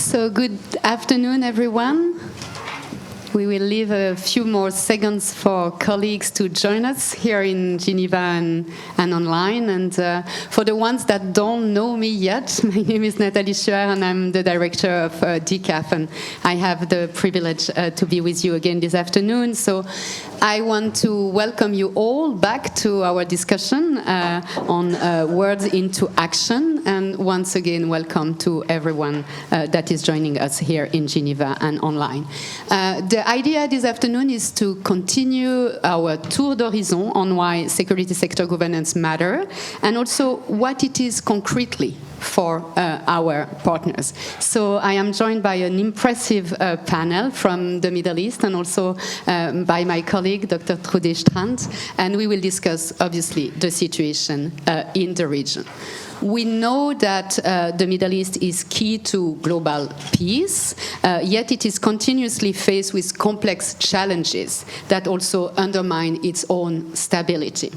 So good afternoon, everyone. We will leave a few more seconds for colleagues to join us here in Geneva and online. And for the ones that don't know me yet, my name is Nathalie Schuer, and I'm the director of DCAF, and I have the privilege to be with you again this afternoon. So I want to welcome you all back to our discussion on words into action, and once again, welcome to everyone that is joining us here in Geneva and online. The idea this afternoon is to continue our tour d'horizon on why security sector governance matter, and also what it is concretely for our partners. So I am joined by an impressive panel from the Middle East, and also by my colleague, Dr. Trude Strand, and we will discuss, obviously, the situation in the region. We know that the Middle East is key to global peace, yet it is continuously faced with complex challenges that also undermine its own stability.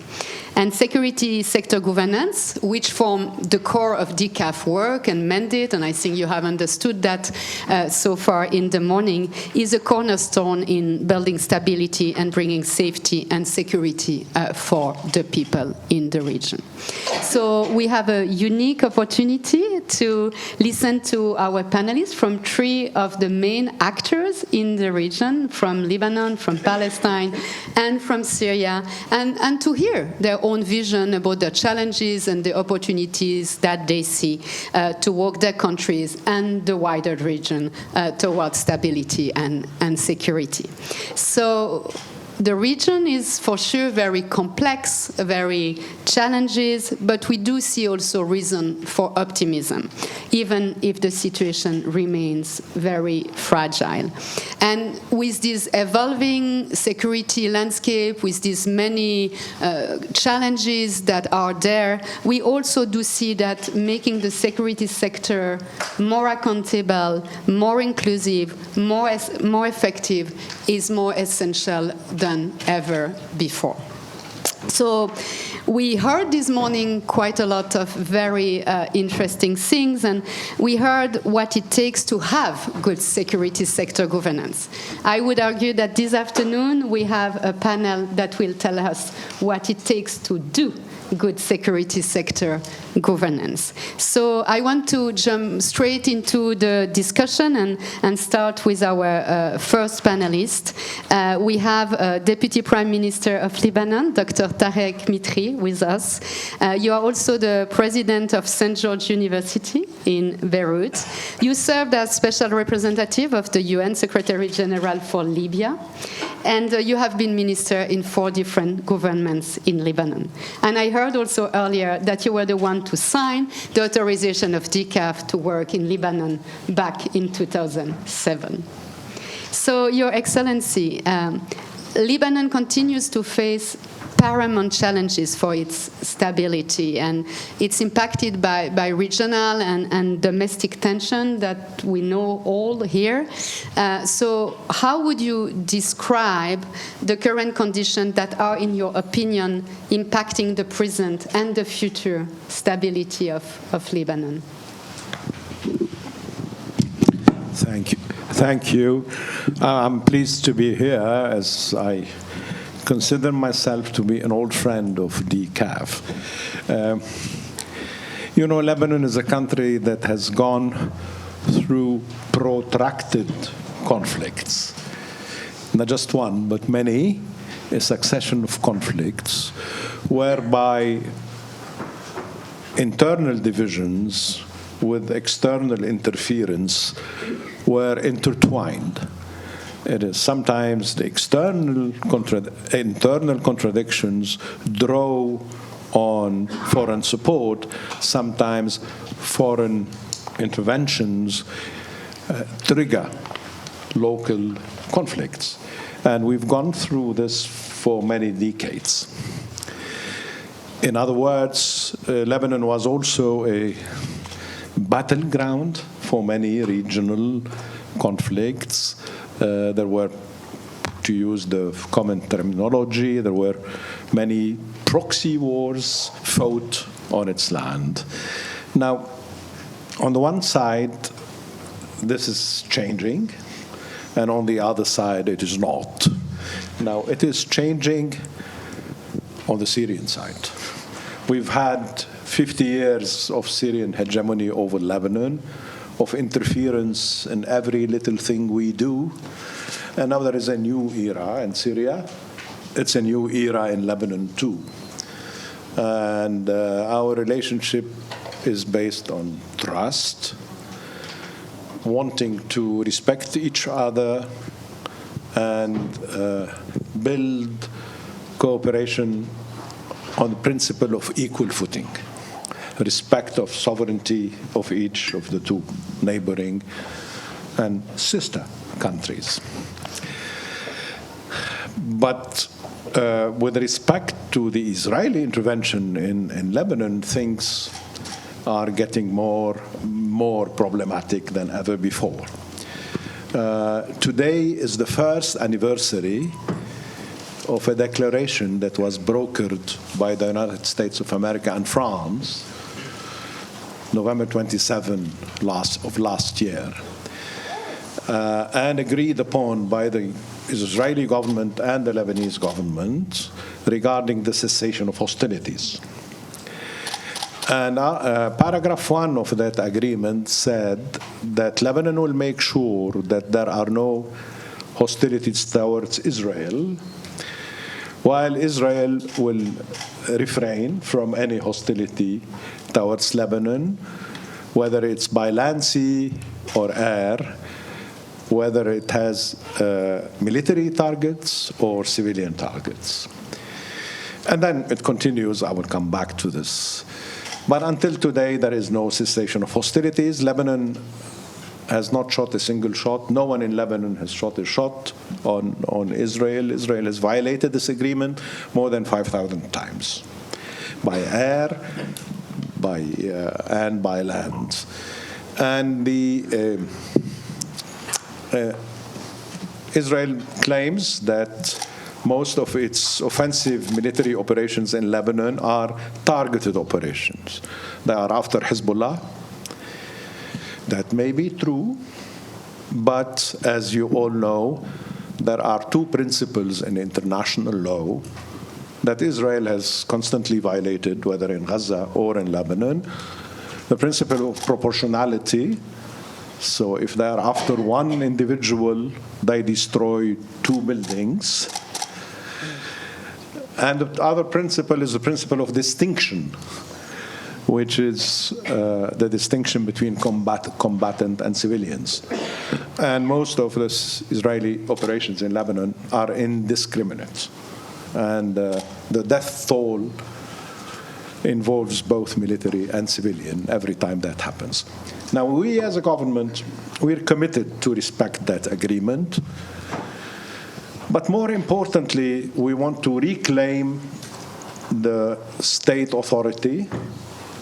And security sector governance, which form the core of DCAF work and mandate, and I think you have understood that so far in the morning, is a cornerstone in building stability and bringing safety and security for the people in the region. So we have a unique opportunity to listen to our panelists from three of the main actors in the region, from Lebanon, from Palestine, and from Syria, and to hear their own vision about the challenges and the opportunities that they see to walk their countries and the wider region towards stability and security. So the region is for sure very complex, very challenges, but we do see also reason for optimism, even if the situation remains very fragile. And with this evolving security landscape, with these many challenges that are there, we also do see that making the security sector more accountable, more inclusive, more effective is more essential than ever before. So we heard this morning quite a lot of very interesting things, and we heard what it takes to have good security sector governance. I would argue that this afternoon we have a panel that will tell us what it takes to do good security sector governance. So I want to jump straight into the discussion and start with our first panelist. We have Deputy Prime Minister of Lebanon, Dr. Tarek Mitri, with us. You are also the president of St. George University in Beirut. You served as special representative of the UN Secretary General for Libya, and you have been minister in 4 different governments in Lebanon. And I heard also earlier that you were the one to sign the authorization of DCAF to work in Lebanon back in 2007. So, Your Excellency, Lebanon continues to face paramount challenges for its stability, and it's impacted by regional and domestic tension that we know all here. So how would you describe the current conditions that are, in your opinion, impacting the present and the future stability of Lebanon? Thank you. I'm pleased to be here, as I consider myself to be an old friend of DCAF. Lebanon is a country that has gone through protracted conflicts. Not just one, but many, a succession of conflicts, whereby internal divisions with external interference were intertwined. It is sometimes the internal contradictions draw on foreign support. Sometimes foreign interventions trigger local conflicts. And we've gone through this for many decades. In other words, Lebanon was also a battleground for many regional conflicts. There were, to use the common terminology, there were many proxy wars fought on its land. Now, on the one side, this is changing, and on the other side, it is not. Now, it is changing on the Syrian side. We've had 50 years of Syrian hegemony over Lebanon, of interference in every little thing we do. And now there is a new era in Syria. It's a new era in Lebanon, too. And our relationship is based on trust, wanting to respect each other, and build cooperation on the principle of equal footing, respect of sovereignty of each of the two neighboring and sister countries. But with respect to the Israeli intervention in Lebanon, things are getting more problematic than ever before. Today is the first anniversary of a declaration that was brokered by the United States of America and France, November 27 of last year, and agreed upon by the Israeli government and the Lebanese government regarding the cessation of hostilities. And paragraph 1 of that agreement said that Lebanon will make sure that there are no hostilities towards Israel, while Israel will refrain from any hostility towards Lebanon, whether it's by land, sea, or air, whether it has military targets or civilian targets. And then it continues, I will come back to this. But until today, there is no cessation of hostilities. Lebanon has not shot a single shot. No one in Lebanon has shot a shot on Israel. Israel has violated this agreement more than 5,000 times, by air, and by land. And Israel claims that most of its offensive military operations in Lebanon are targeted operations. They are after Hezbollah. That may be true, but as you all know, there are two principles in international law that Israel has constantly violated, whether in Gaza or in Lebanon. The principle of proportionality. So if they are after one individual, they destroy two buildings. And the other principle is the principle of distinction, which is the distinction between combatant and civilians. And most of the Israeli operations in Lebanon are indiscriminate. And the death toll involves both military and civilian every time that happens. Now, we as a government, we're committed to respect that agreement. But more importantly, we want to reclaim the state authority,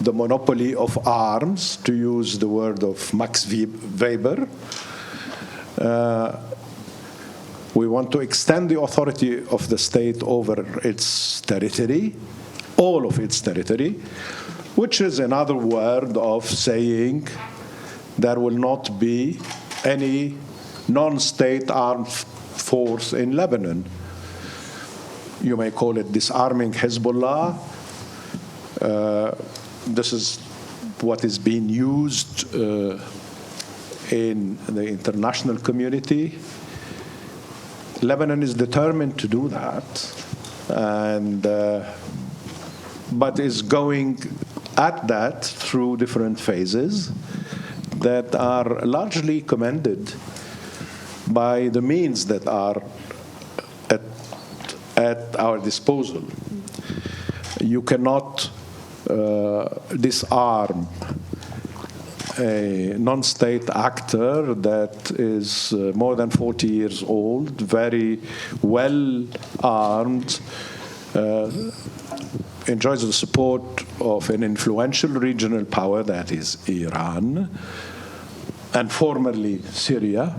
the monopoly of arms, to use the word of Max Weber. We want to extend the authority of the state over its territory, all of its territory, which is another word of saying there will not be any non-state armed force in Lebanon. You may call it disarming Hezbollah. This is what is being used in the international community. Lebanon is determined to do that, and but is going at that through different phases that are largely commended by the means that are at our disposal. You cannot disarm a non-state actor that is more than 40 years old, very well armed, enjoys the support of an influential regional power, that is Iran, and formerly Syria,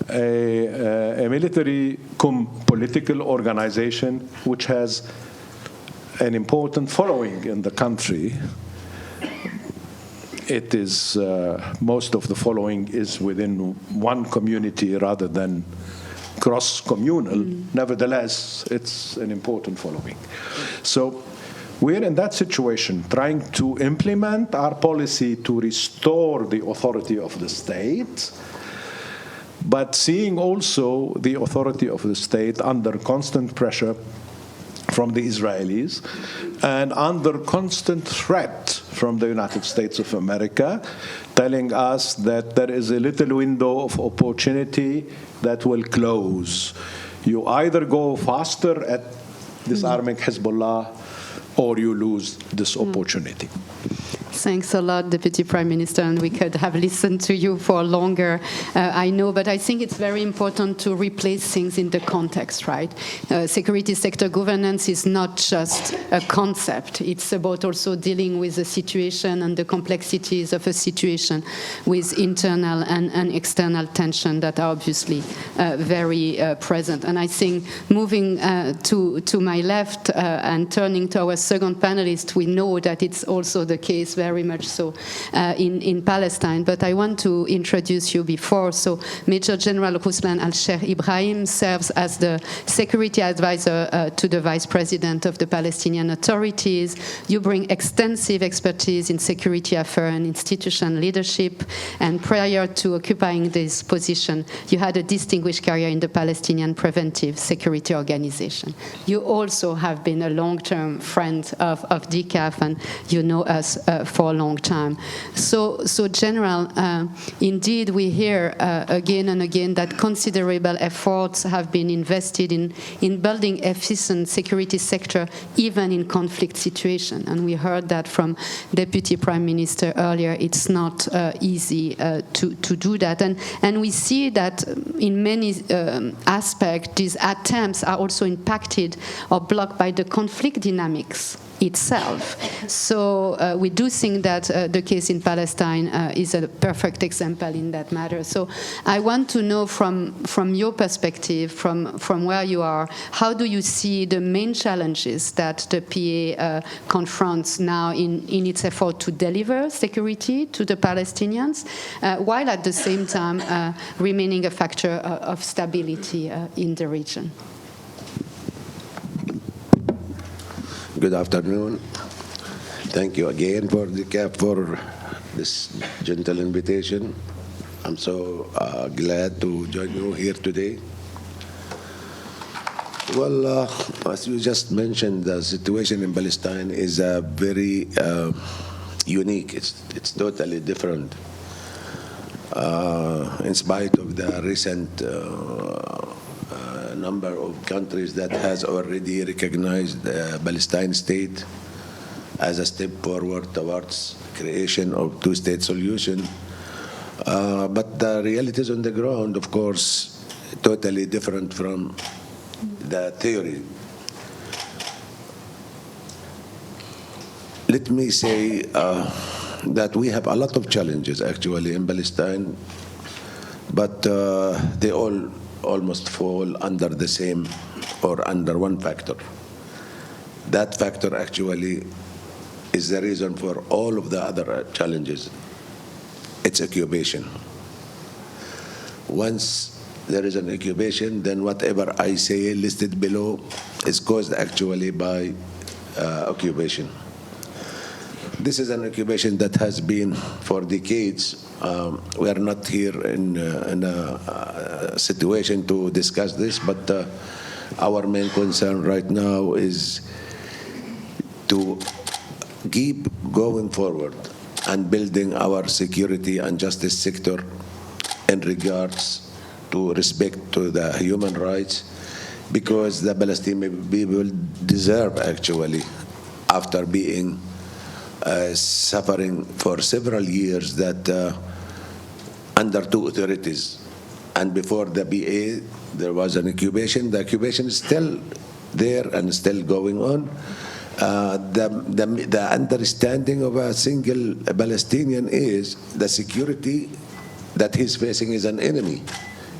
a military cum political organization which has an important following in the country. it is most of the following is within one community rather than cross-communal. Nevertheless, it's an important following. So we're in that situation, trying to implement our policy to restore the authority of the state, but seeing also the authority of the state under constant pressure from the Israelis and under constant threat from the United States of America, telling us that there is a little window of opportunity that will close. You either go faster at disarming Hezbollah or you lose this opportunity. Thanks a lot, Deputy Prime Minister, and we could have listened to you for longer, I know, but I think it's very important to replace things in the context, right? Security sector governance is not just a concept. It's about also dealing with the situation and the complexities of a situation with internal and external tension that are obviously very present. And I think moving to my left and turning to our second panelist, we know that it's also the case very much so in Palestine. But I want to introduce you before. So Major General Ruslan Al-Sheikh Ibrahim serves as the security advisor to the Vice President of the Palestinian Authorities. You bring extensive expertise in security affairs and institution leadership. And prior to occupying this position, you had a distinguished career in the Palestinian Preventive Security Organization. You also have been a long-term friend of DCAF, and you know us for a long time. So General, indeed we hear again and again that considerable efforts have been invested in building efficient security sector even in conflict situation. And we heard that from Deputy Prime Minister earlier. It's not easy to do that. And we see that in many aspects these attempts are also impacted or blocked by the conflict dynamics itself. So we do think that the case in Palestine is a perfect example in that matter. So I want to know from your perspective, from where you are, how do you see the main challenges that the PA confronts now in its effort to deliver security to the Palestinians, while at the same time remaining a factor of stability in the region? Good afternoon. Thank you again for DCAF for this gentle invitation. I'm so glad to join you here today. Well, as you just mentioned, the situation in Palestine is very unique. It's totally different. In spite of the recent number of countries that has already recognized the Palestine state as a step forward towards creation of two-state solution. But the realities on the ground, of course, totally different from the theory. Let me say that we have a lot of challenges actually in Palestine, but they all almost fall under the same or under one factor. That factor actually is the reason for all of the other challenges. It's occupation. Once there is an occupation, then whatever I say listed below is caused actually by occupation. This is an occupation that has been for decades. We are not here in a situation to discuss this, but our main concern right now is to keep going forward and building our security and justice sector in regards to respect to the human rights, because the Palestinian people deserve actually, after being suffering for several years that under two authorities, and before the BA there was an occupation. The occupation is still there and still going on. The understanding of a single Palestinian is the security that he's facing is an enemy.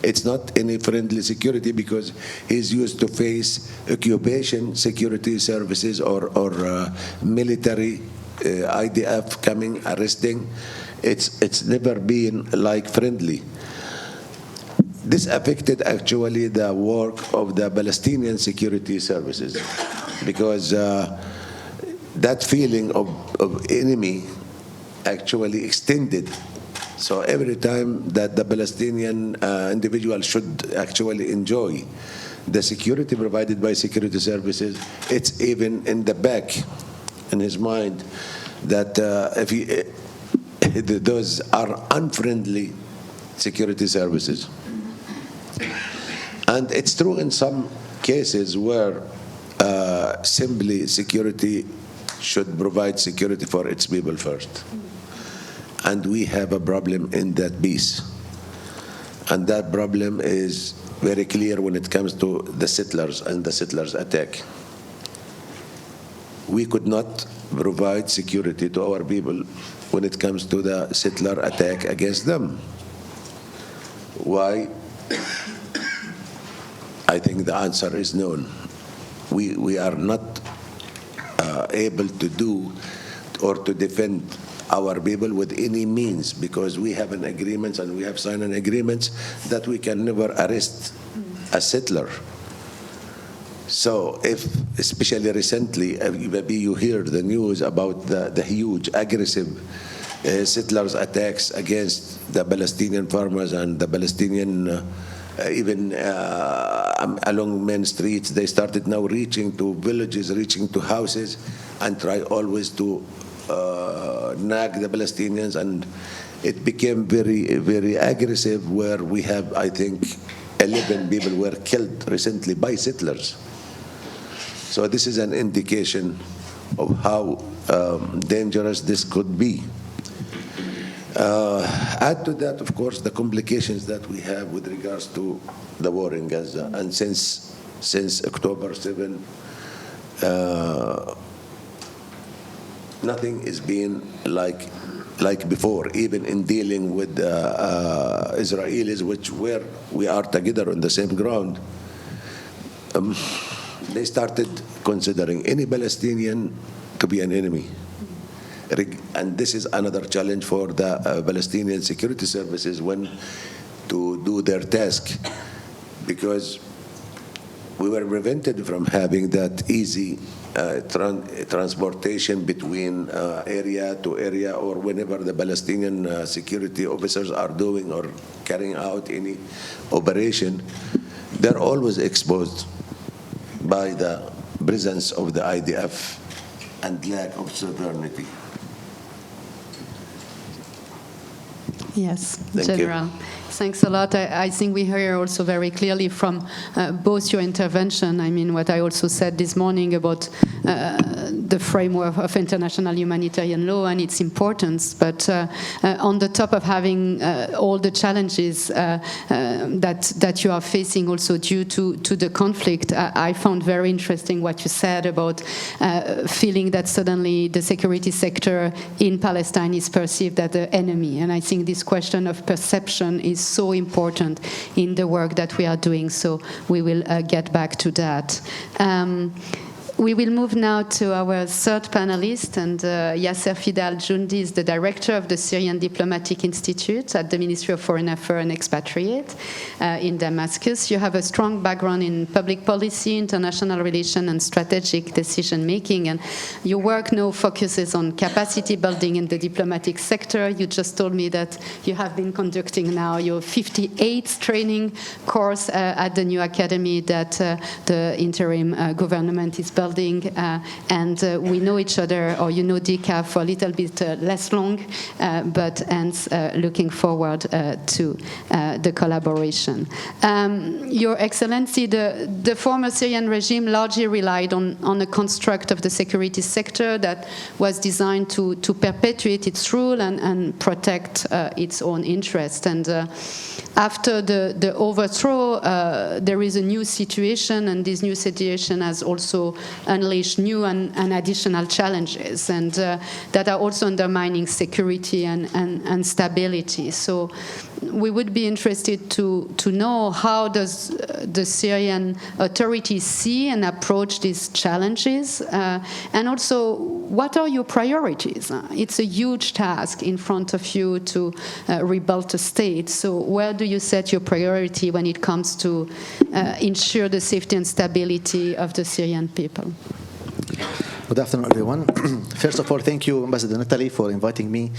It's not any friendly security, because he's used to face occupation security services or military IDF coming, arresting. It's never been like friendly. This affected actually the work of the Palestinian security services, because that feeling of enemy actually extended. So every time that the Palestinian individual should actually enjoy the security provided by security services, it's even in the back in his mind that if he, those are unfriendly security services. And it's true in some cases where simply security should provide security for its people first. And we have a problem in that piece. And that problem is very clear when it comes to the settlers and the settlers' attack. We could not provide security to our people when it comes to the settler attack against them. Why? I think the answer is known. We are not able to do or to defend our people with any means, because we have an agreement and we have signed an agreement that we can never arrest a settler. So if, especially recently, maybe you heard the news about the huge aggressive settlers' attacks against the Palestinian farmers and the Palestinian, even along main streets, they started now reaching to villages, reaching to houses, and try always to nag the Palestinians, and it became very, very aggressive, where we have, I think, 11 people were killed recently by settlers. So this is an indication of how dangerous this could be. Add to that, of course, the complications that we have with regards to the war in Gaza. And since October 7, nothing is being like before, even in dealing with Israelis, where we are together on the same ground. They started considering any Palestinian to be an enemy. And this is another challenge for the Palestinian security services when to do their task, because we were prevented from having that easy transportation between area to area, or whenever the Palestinian security officers are doing or carrying out any operation, they're always exposed by the presence of the IDF and lack of sovereignty. Yes, Thank General. you. Thanks a lot. I think we hear also very clearly from both your intervention. I mean, what I also said this morning about the framework of international humanitarian law and its importance, but on the top of having all the challenges that you are facing also due to the conflict, I found very interesting what you said about feeling that suddenly the security sector in Palestine is perceived as the enemy. And I think this question of perception is so important in the work that we are doing, so we will get back to that. We will move now to our third panelist, and Yasser Fida Al-Jundi is the director of the Syrian Diplomatic Institute at the Ministry of Foreign Affairs and Expatriate in Damascus. You have a strong background in public policy, international relations, and strategic decision-making, and your work now focuses on capacity building in the diplomatic sector. You just told me that you have been conducting now your 58th training course at the new academy that the interim government is building. And we know each other, or you know DCAF for a little bit less long, but hence looking forward to the collaboration. Your Excellency, the former Syrian regime largely relied on a construct of the security sector that was designed to perpetuate its rule and protect its own interest. And after the overthrow, there is a new situation, and this new situation has also unleashed new and additional challenges, and that are also undermining security and stability. So we would be interested to know, how does the Syrian authorities see and approach these challenges, and also what are your priorities? It's a huge task in front of you to rebuild a state. So where do you set your priority when it comes to ensure the safety and stability of the Syrian people? Good afternoon, everyone. First of all, thank you, Ambassador Natalie, for inviting me.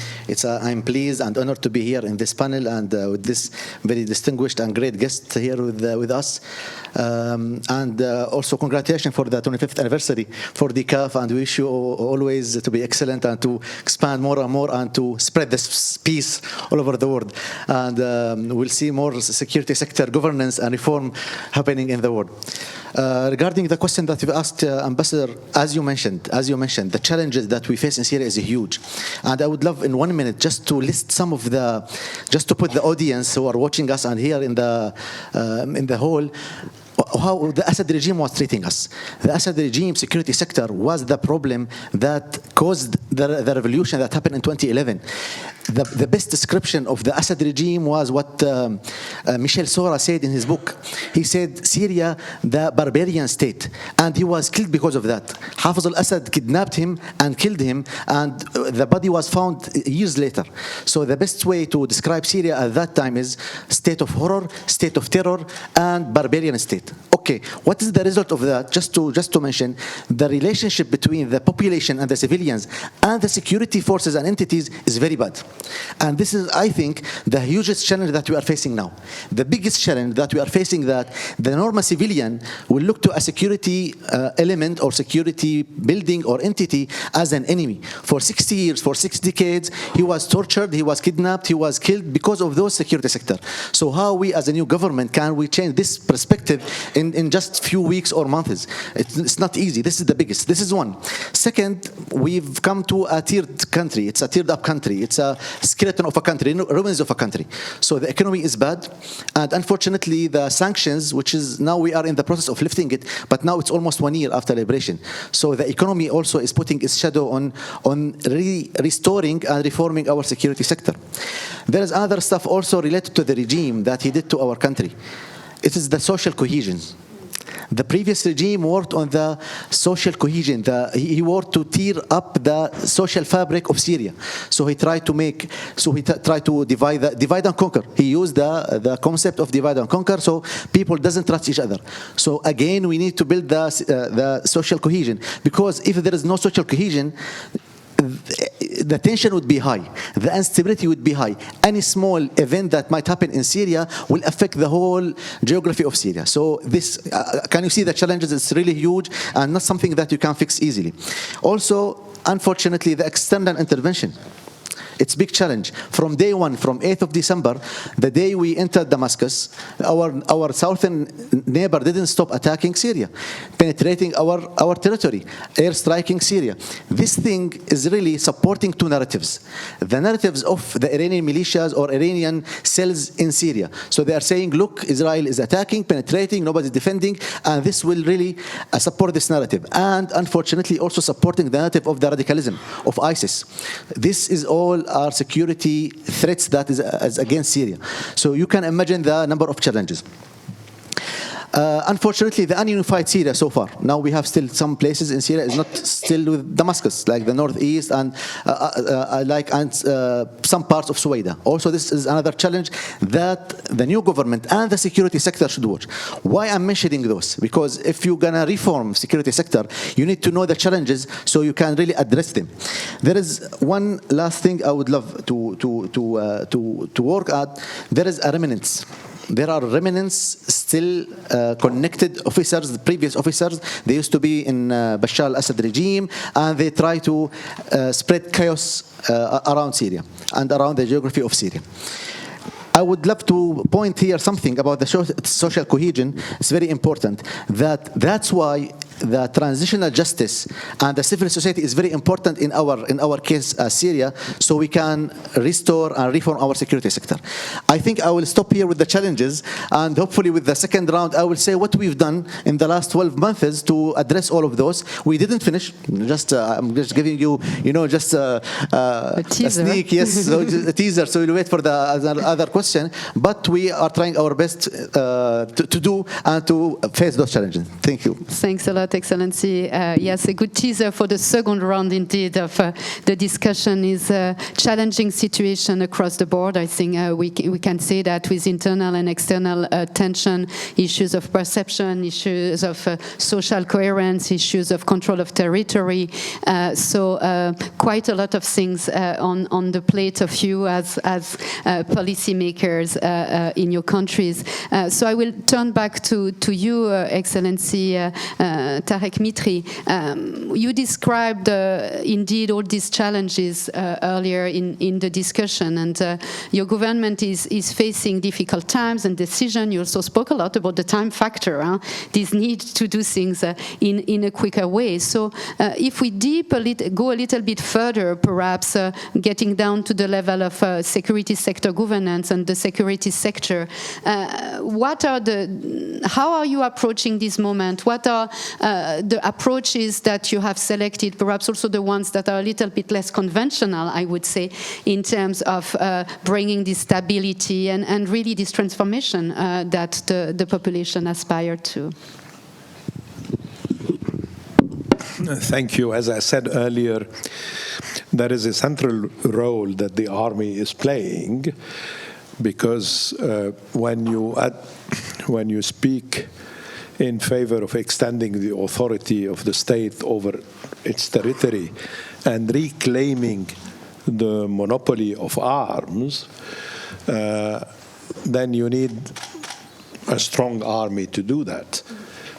I'm pleased and honored to be here in this panel and with this very distinguished and great guest here with us. And also congratulations for the 25th anniversary for DCAF, and we wish you always to be excellent and to expand more and more and to spread this peace all over the world. And we'll see more security sector governance and reform happening in the world. Regarding the question that you've asked, Ambassador, as you mentioned, the challenges that we face in Syria is huge. And I would love in 1 minute just to list some of just to put the audience who are watching us and here in the hall, how the Assad regime was treating us. The Assad regime security sector was the problem that caused the revolution that happened in 2011. The best description of the Assad regime was what Michel Sora said in his book. He said, Syria, the barbarian state. And he was killed because of that. Hafiz al-Assad kidnapped him and killed him, and the body was found years later. So the best way to describe Syria at that time is state of horror, state of terror, and barbarian state. Okay, what is the result of that? Just to mention, the relationship between the population and the civilians and the security forces and entities is very bad. And this is, I think, the hugest challenge that we are facing now. The biggest challenge that we are facing, that the normal civilian will look to a security element or security building or entity as an enemy. For 60 years, for 6 decades, he was tortured, he was kidnapped, he was killed because of those security sector. So how we as a new government can we change this perspective in just few weeks or months? It's not easy. This is the biggest. This is one. Second, we've come to a tiered country. It's a tiered up country. It's a skeleton of a country, ruins of a country. So the economy is bad, and unfortunately the sanctions, which is now we are in the process of lifting it, but now it's almost 1 year after liberation. So the economy also is putting its shadow on restoring and reforming our security sector. There is other stuff also related to the regime that he did to our country. It is the social cohesion. The previous regime worked on the social cohesion. He worked to tear up the social fabric of Syria. So he tried to divide and conquer. He used the concept of divide and conquer, so people doesn't trust each other. So again, we need to build the social cohesion, because if there is no social cohesion, the tension would be high, the instability would be high. Any small event that might happen in Syria will affect the whole geography of Syria. So this, can you see the challenges? It's really huge and not something that you can fix easily. Also, unfortunately, the external intervention. It's a big challenge. From day one, from 8th of December, the day we entered Damascus, our southern neighbor didn't stop attacking Syria, penetrating our territory, airstriking Syria. This thing is really supporting two narratives. The narratives of the Iranian militias or Iranian cells in Syria. So they are saying, look, Israel is attacking, penetrating, nobody's defending, and this will really support this narrative. And unfortunately, also supporting the narrative of the radicalism of ISIS. This is all our security threats that is against Syria. So you can imagine the number of challenges. Unfortunately, the ununified Syria so far. Now we have still some places in Syria is not still with Damascus, like the northeast and some parts of Suwaida. Also, this is another challenge that the new government and the security sector should watch. Why I'm mentioning those? Because if you're gonna reform security sector, you need to know the challenges so you can really address them. There is one last thing I would love to work at. There is a remnants. There are remnants still connected officers, the previous officers. They used to be in Bashar al-Assad regime, and they try to spread chaos around Syria and around the geography of Syria. I would love to point here something about the social cohesion. It's very important. That's why the transitional justice and the civil society is very important in our case, Syria, so we can restore and reform our security sector. I think I will stop here with the challenges, and hopefully with the second round, I will say what we've done in the last 12 months to address all of those. We didn't finish. I'm just giving you, just a sneak, yes, so a teaser. So we'll wait for the other question. But we are trying our best to do and to face those challenges. Thank you. Thanks a lot. lot, Excellency. Yes, a good teaser for the second round, indeed, of the discussion is a challenging situation across the board. I think we can say that with internal and external tension, issues of perception, issues of social coherence, issues of control of territory. So quite a lot of things on the plate of you as policymakers in your countries. So I will turn back to you, Excellency Tarek Mitri. You described indeed all these challenges earlier in the discussion, and your government is facing difficult times and decisions. You also spoke a lot about the time factor, this need to do things in a quicker way. So if we go a little bit further, perhaps getting down to the level of security sector governance and the security sector, how are you approaching this moment? What are the approaches that you have selected, perhaps also the ones that are a little bit less conventional, I would say, in terms of bringing this stability and really this transformation that the population aspired to? Thank you. As I said earlier, there is a central role that the army is playing, because when you speak in favor of extending the authority of the state over its territory and reclaiming the monopoly of arms, then you need a strong army to do that.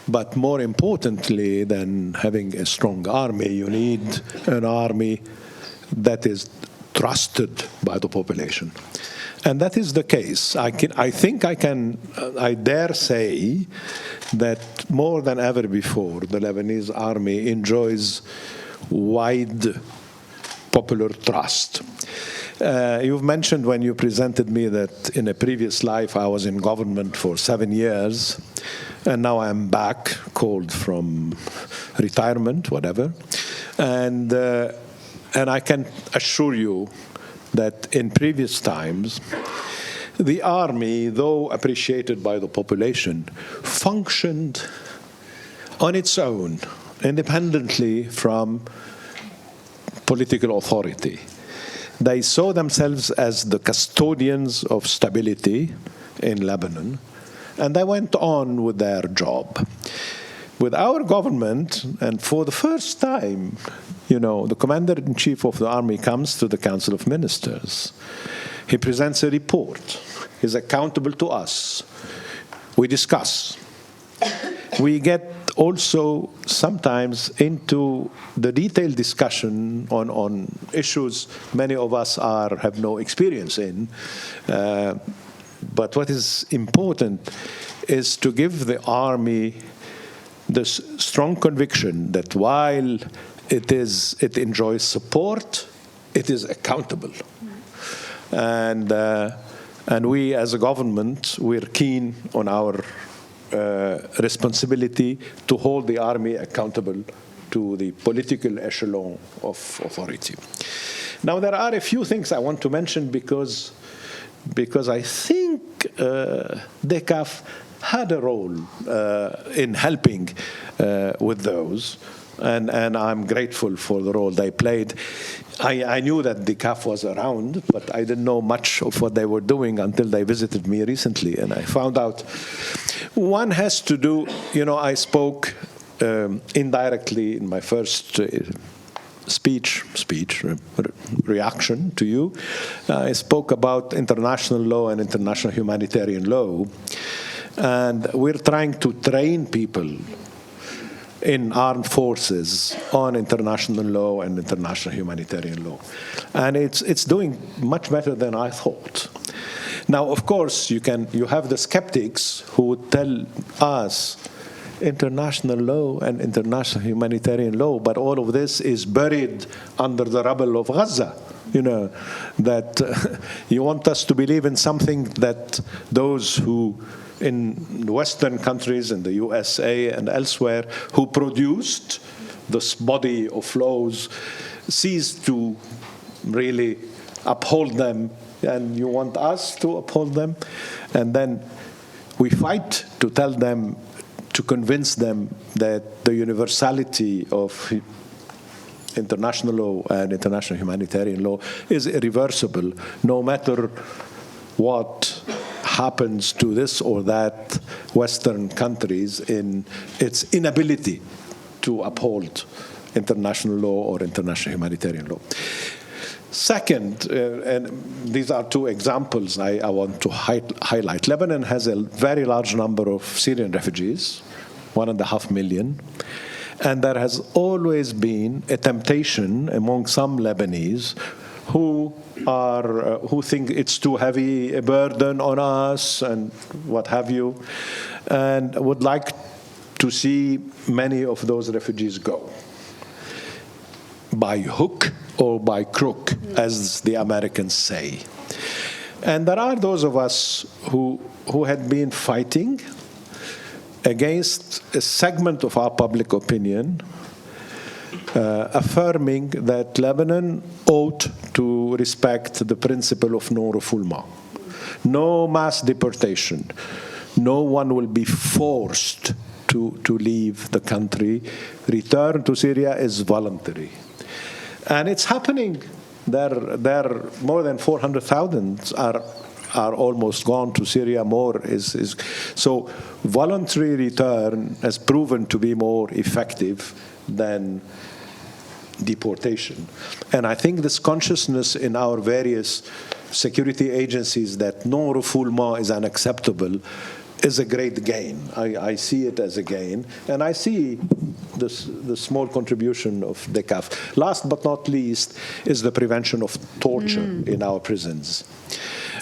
But more importantly than having a strong army, you need an army that is trusted by the population. And that is the case. I dare say that more than ever before, the Lebanese army enjoys wide popular trust. You've mentioned when you presented me that in a previous life I was in government for 7 years, and now I'm back, called from retirement, whatever. And I can assure you that in previous times, the army, though appreciated by the population, functioned on its own, independently from political authority. They saw themselves as the custodians of stability in Lebanon, and they went on with their job. With our government, and for the first time, the commander-in-chief of the army comes to the Council of Ministers. He presents a report. He's accountable to us. We discuss. We get also sometimes into the detailed discussion on issues many of us have no experience in. But what is important is to give the army this strong conviction that while it enjoys support, it is accountable. And we as a government, we're keen on our responsibility to hold the army accountable to the political echelon of authority. Now, there are a few things I want to mention because I think DCAF had a role in helping with those, and I'm grateful for the role they played. I knew that DCAF was around, but I didn't know much of what they were doing until they visited me recently, and I found out one has to do, I spoke indirectly in my first reaction to you. I spoke about international law and international humanitarian law, and we're trying to train people in armed forces on international law and international humanitarian law. And it's doing much better than I thought. Now, of course, you have the skeptics who would tell us international law and international humanitarian law, but all of this is buried under the rubble of Gaza. That you want us to believe in something that those who in Western countries, in the USA and elsewhere, who produced this body of laws, ceased to really uphold them, and you want us to uphold them, and then we fight to tell them to convince them that the universality of international law and international humanitarian law is irreversible, no matter what happens to this or that Western countries in its inability to uphold international law or international humanitarian law. Second, and these are two examples I want to highlight. Lebanon has a very large number of Syrian refugees, 1.5 million. And there has always been a temptation among some Lebanese who think it's too heavy a burden on us and what have you, and would like to see many of those refugees go by hook or by crook, as the Americans say. And there are those of us who had been fighting against a segment of our public opinion, affirming that Lebanon ought to respect the principle of non-refoulement. No mass deportation. No one will be forced to leave the country. Return to Syria is voluntary. And it's happening. There more than 400,000 are almost gone to Syria. More is so voluntary return has proven to be more effective than deportation. And I think this consciousness in our various security agencies that non-refoulement is unacceptable is a great gain. I see it as a gain, and I see the small contribution of DCAF. Last but not least is the prevention of torture in our prisons.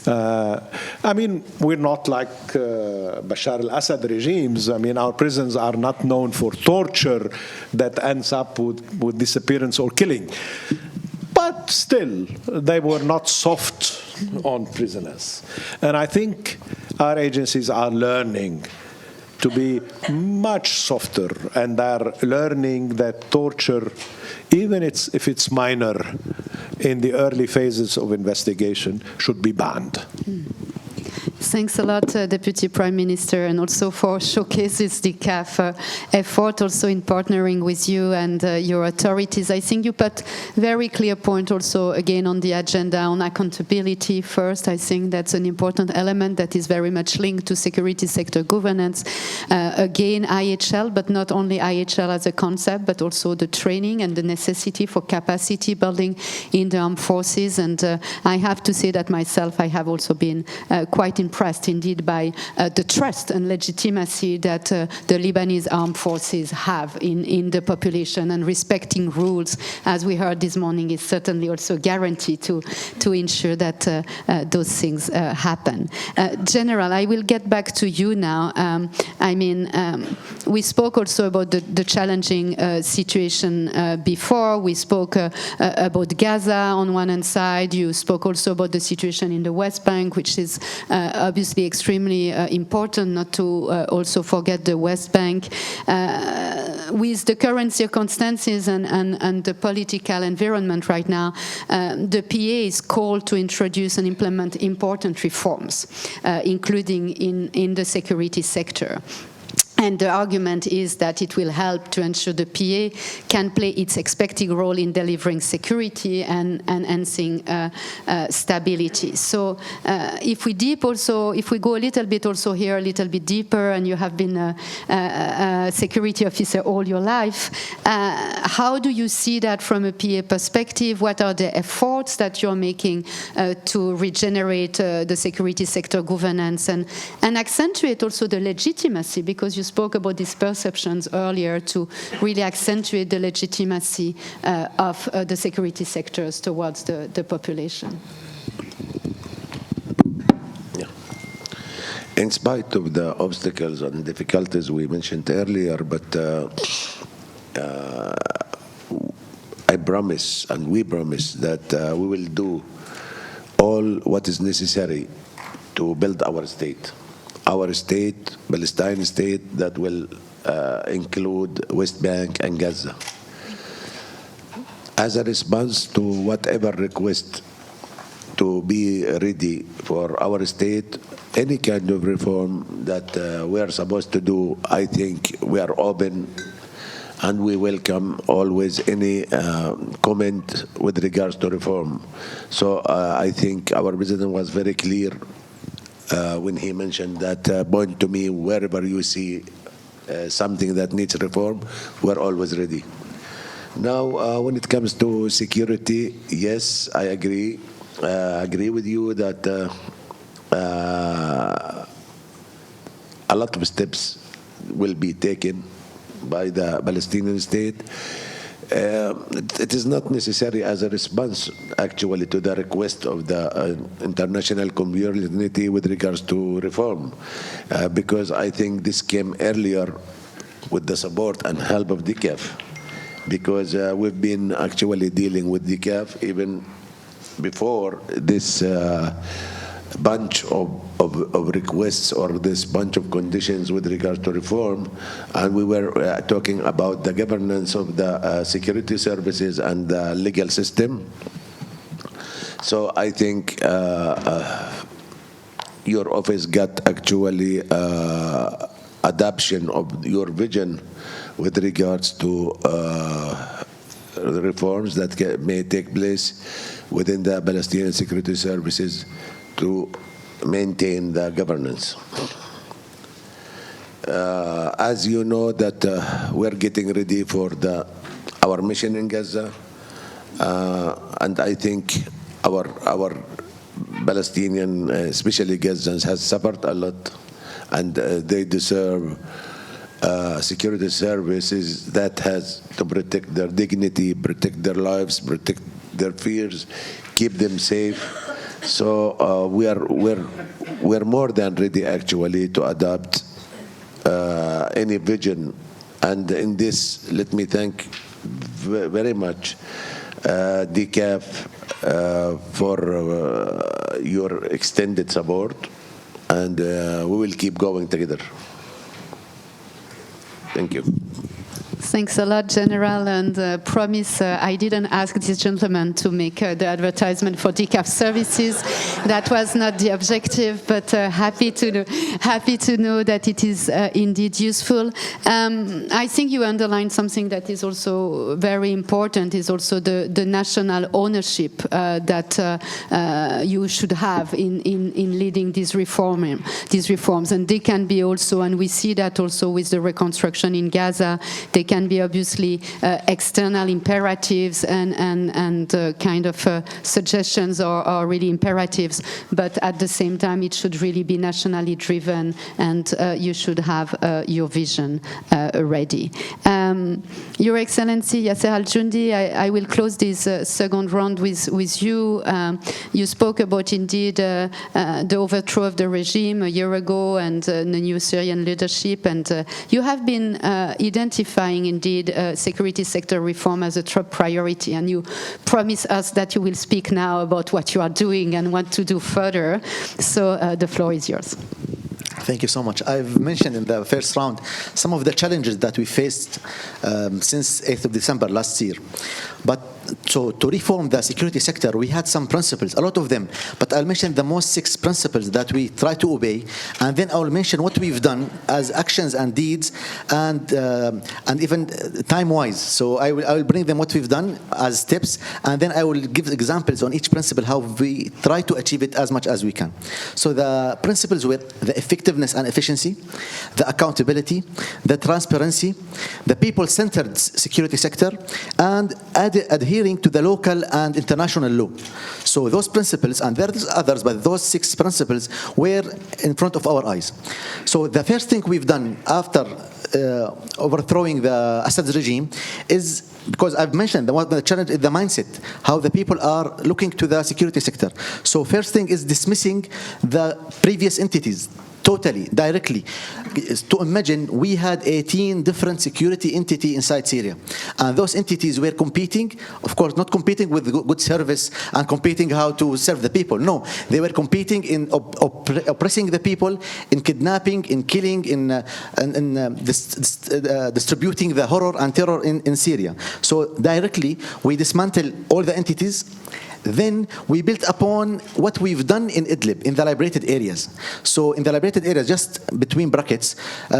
I mean, we're not like Bashar al-Assad regimes. I mean, our prisons are not known for torture that ends up with disappearance or killing. But still, they were not soft on prisoners. And I think our agencies are learning to be much softer, and are learning that torture, even if it's minor, in the early phases of investigation, should be banned. Thanks a lot, Deputy Prime Minister, and also for showcases the DCAF effort also in partnering with you and your authorities. I think you put very clear point also again on the agenda on accountability first. I think that's an important element that is very much linked to security sector governance. Again, IHL, but not only IHL as a concept, but also the training and the necessity for capacity building in the armed forces. And I have to say that myself, I have also been quite impressed indeed by the trust and legitimacy that the Lebanese armed forces have in the population, and respecting rules, as we heard this morning, is certainly also a guarantee to ensure that those things happen. General, I will get back to you now. I mean, we spoke also about the challenging situation before. We spoke about Gaza on one hand side. You spoke also about the situation in the West Bank, which is obviously extremely important, not to also forget the West Bank. With the current circumstances and the political environment right now, the PA is called to introduce and implement important reforms, including in the security sector. And the argument is that it will help to ensure the PA can play its expected role in delivering security and enhancing stability. So if we go a little bit also here, a little bit deeper, and you have been a security officer all your life, how do you see that from a PA perspective? What are the efforts that you're making to regenerate the security sector governance and accentuate also the legitimacy? Because you spoke about these perceptions earlier, to really accentuate the legitimacy of the security sectors towards the population. Yeah. In spite of the obstacles and difficulties we mentioned earlier, but I promise, and we promise, that we will do all what is necessary to build our state. Our state, Palestine state, that will include West Bank and Gaza. As a response to whatever request to be ready for our state. Any kind of reform that we are supposed to do, I think we are open and we welcome always any comment with regards to reform. So I think our president was very clear when he mentioned that point to me, wherever you see something that needs reform, we're always ready. Now, when it comes to security, yes, I agree. Agree with you that a lot of steps will be taken by the Palestinian state. It is not necessary as a response, actually, to the request of the international community with regards to reform, because I think this came earlier with the support and help of DCAF, because we've been actually dealing with DCAF even before this bunch of requests or this bunch of conditions with regard to reform, and we were talking about the governance of the security services and the legal system. So I think your office got actually adoption of your vision with regards to the reforms that may take place within the Palestinian security services to maintain the governance. As you know, that we're getting ready for our mission in Gaza, and I think our Palestinian, especially Gazans, has suffered a lot, and they deserve security services that has to protect their dignity, protect their lives, protect their fears, keep them safe. So we're more than ready, actually, to adopt any vision. And in this, let me thank very much DCAF for your extended support, and we will keep going together. Thank you. Thanks a lot, General, and promise I didn't ask this gentleman to make the advertisement for DCAF services. That was not the objective, but happy to know that it is indeed useful. I think you underlined something that is also very important, is also the national ownership that you should have in leading these reforms, and they can be also, and we see that also with the reconstruction in Gaza, they can be obviously external imperatives and kind of suggestions or really imperatives, but at the same time it should really be nationally driven, and you should have your vision ready. Your Excellency Yasser Al-Jundi, I will close this second round with you. You spoke about indeed the overthrow of the regime a year ago and the new Syrian leadership, and you have been identifying indeed security sector reform as a top priority, and you promise us that you will speak now about what you are doing and want to do further. So the floor is yours. Thank you so much. I've mentioned in the first round some of the challenges that we faced since 8th of December last year. But so to reform the security sector, we had some principles, a lot of them, but I'll mention the most 6 principles that we try to obey, and then I'll mention what we've done as actions and deeds, and even time-wise. So I will bring them what we've done as steps, and then I will give examples on each principle, how we try to achieve it as much as we can. So the principles were the effectiveness and efficiency, the accountability, the transparency, the people-centered security sector, and adhering to the local and international law. So those principles, and there's others, but those 6 principles were in front of our eyes. So the first thing we've done after overthrowing the Assad's regime is, because I've mentioned the challenge is the mindset, how the people are looking to the security sector. So first thing is dismissing the previous entities, totally, directly. To imagine, we had 18 different security entities inside Syria. And those entities were competing, of course, not competing with good service and competing how to serve the people. No, they were competing in oppressing the people, in kidnapping, in killing, in distributing the horror and terror in Syria. So directly, we dismantle all the entities. Then we built upon what we've done in Idlib, in the liberated areas. So in the liberated areas, just between brackets,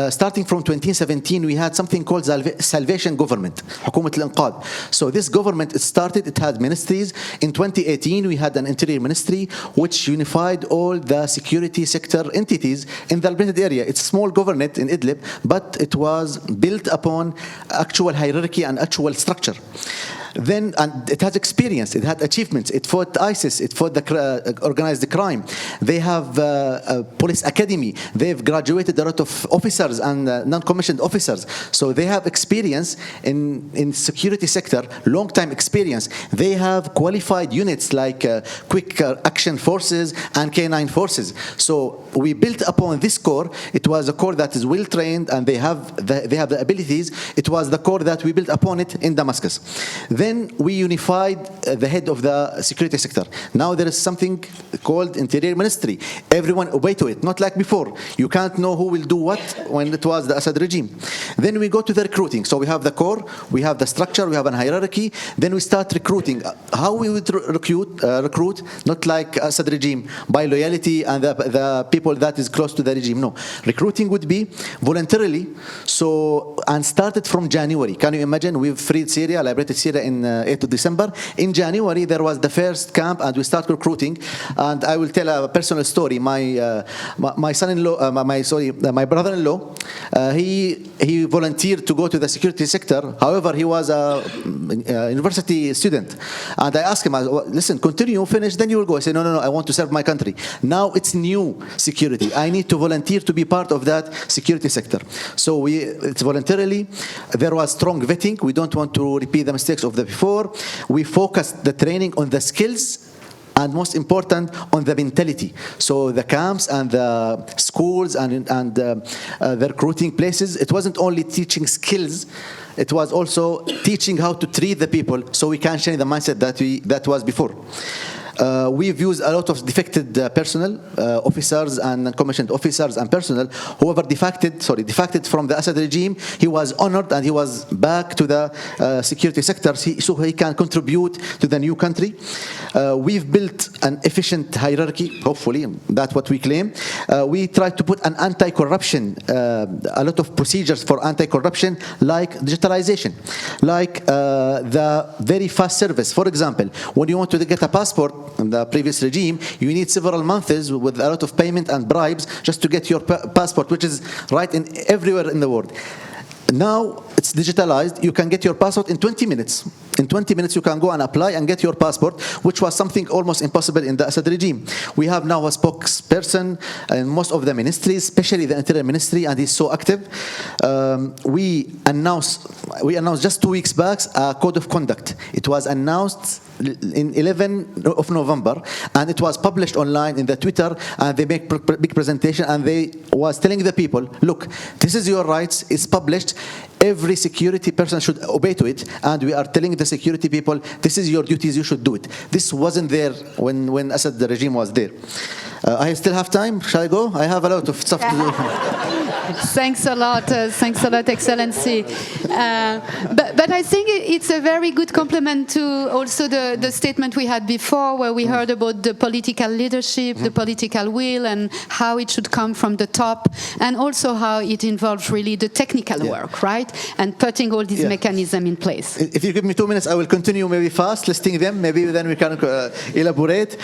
starting from 2017, we had something called Salvation Government, حكومة الإنقاذ. So this government, it started, it had ministries. In 2018, we had an interior ministry, which unified all the security sector entities in the liberated area. It's a small government in Idlib, but it was built upon actual hierarchy and actual structure. Then, and it has experience, it had achievements, it fought ISIS, it fought the organized crime. They have a police academy, they've graduated a lot of officers and non-commissioned officers. So they have experience in security sector, long time experience. They have qualified units like quick action forces and K9 forces. So we built upon this core. It was a core that is well trained and they have the abilities. It was the core that we built upon it in Damascus. Then we unified the head of the security sector. Now there is something called Interior Ministry. Everyone obey to it, not like before. You can't know who will do what when it was the Assad regime. Then we go to the recruiting. So we have the core, we have the structure, we have a hierarchy. Then we start recruiting. How we would recruit, not like Assad regime, by loyalty and the people that is close to the regime. No. Recruiting would be voluntarily. So, and started from January. Can you imagine? We've freed Syria, liberated Syria in 8th of December. In January, there was the first camp, and we start recruiting. And I will tell a personal story. My son-in-law, my brother-in-law, he volunteered to go to the security sector. However, he was a university student, and I asked him, "Listen, continue, finish, then you will go." I said, "No, I want to serve my country. Now it's new security. I need to volunteer to be part of that security sector." So it's voluntarily. There was strong vetting. We don't want to repeat the mistakes of the before. We focused the training on the skills, and most important, on the mentality. So the camps and the schools and the recruiting places, it wasn't only teaching skills, it was also teaching how to treat the people so we can change the mindset that was before. We've used a lot of defected personnel, officers and commissioned officers and personnel. Whoever defected from the Assad regime, he was honored and he was back to the security sector so he can contribute to the new country. We've built an efficient hierarchy, hopefully, that's what we claim. We tried to put an anti-corruption, a lot of procedures for anti-corruption, like digitalization, like the very fast service. For example, when you want to get a passport, in the previous regime, you need several months with a lot of payment and bribes just to get your passport, which is right in everywhere in the world. Now it's digitalized. You can get your passport in 20 minutes. In 20 minutes, you can go and apply and get your passport, which was something almost impossible in the Assad regime. We have now a spokesperson in most of the ministries, especially the Interior Ministry, and he's so active. We announced just 2 weeks back a code of conduct. It was announced in 11 of November, and it was published online in the Twitter, and they make big presentation, and they was telling the people, look, this is your rights, it's published, every security person should obey to it, and we are telling the security people, this is your duties, you should do it. This wasn't there when Assad the regime was there. I still have time, shall I go? I have a lot of stuff to do. Thanks a lot, Excellency. But I think it's a very good complement to also the statement we had before, where we heard about the political leadership, the political will, and how it should come from the top, and also how it involves really the technical work, right? And putting all these mechanisms in place. If you give me 2 minutes, I will continue maybe fast, listing them, maybe then we can elaborate.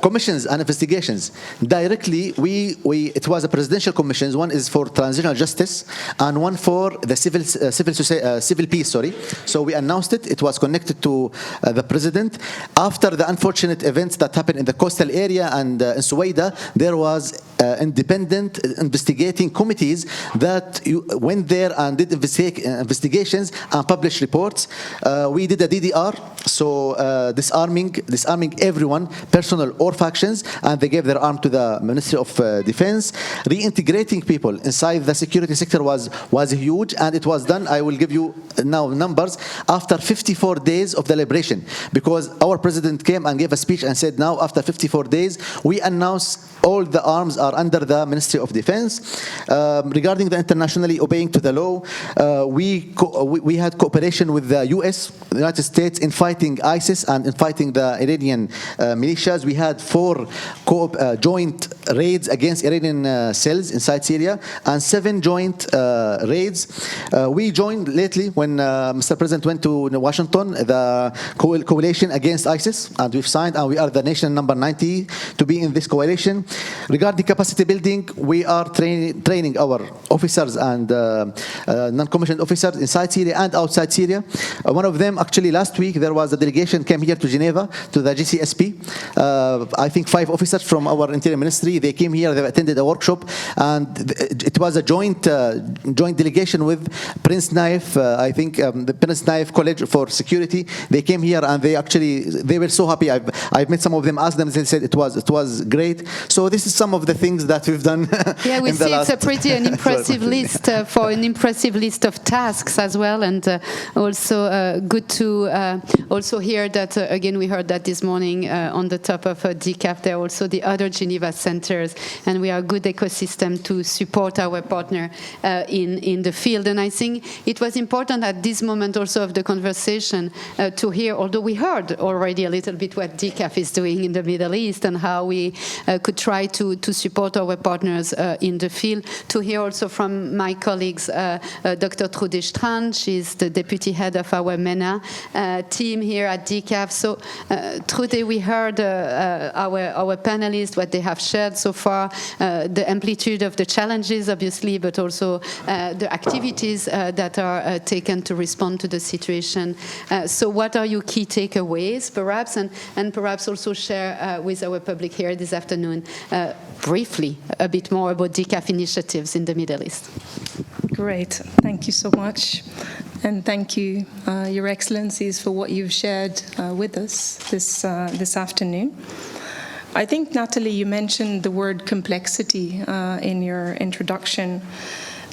Commissions and investigations. Directly, it was a presidential commissions. one is for transitional justice and one for the civil peace. So we announced it. It was connected to the president. After the unfortunate events that happened in the coastal area and in Suwaida, there was independent investigating committees that went there and did investigations and published reports. We did a DDR, so disarming everyone, personal or factions, and they gave their arm to the Ministry of Defense. Reintegrating people inside the security sector was huge, and it was done. I will give you now numbers after 54 days of deliberation, because our president came and gave a speech and said, now after 54 days, we announce all the arms are under the Ministry of Defense. Regarding the internationally obeying to the law, we had cooperation with the US, the United States, in fighting ISIS and in fighting the Iranian militias. We had 4 joint raids against Iranian cells inside Syria and 7 joint raids. We joined lately when Mr. President went to Washington, the coalition against ISIS, and we've signed, and we are the nation number 90 to be in this coalition. Regarding capacity building, we are training our officers and non-commissioned officers inside Syria and outside Syria. One of them, actually last week, there was a delegation came here to Geneva, to the GCSP. I think 5 officers from our Interior Ministry, they came here, they attended a workshop, and it was a joint delegation with Prince Naif, I think the Prince Naif College for Security. They came here and they were so happy. I've met some of them, asked them, they said it was great. So this is some of the things that we've done. Yeah, we see it's an impressive list for an impressive list of tasks as well, and also good to also hear that again we heard that this morning on the top of DCAF there are also the other Geneva centers, and we are a good ecosystem to support our partner in the field. And I think it was important at this moment also of the conversation to hear, although we heard already a little bit what DCAF is doing in the Middle East and how we could try to support our partners in the field, to hear also from my colleagues, Dr. Trude Strand, she's the deputy head of our MENA team here at DCAF. So Trude, we heard our panelists, what they have shared so far, the amplitude of the challenges, obviously, but also the activities that are taken to respond to the situation. So what are your key takeaways, perhaps, and perhaps also share with our public here this afternoon, briefly, a bit more about DCAF initiatives in the Middle East. Great. Thank you so much. And thank you, Your Excellencies, for what you've shared with us this afternoon. I think, Natalie, you mentioned the word complexity in your introduction.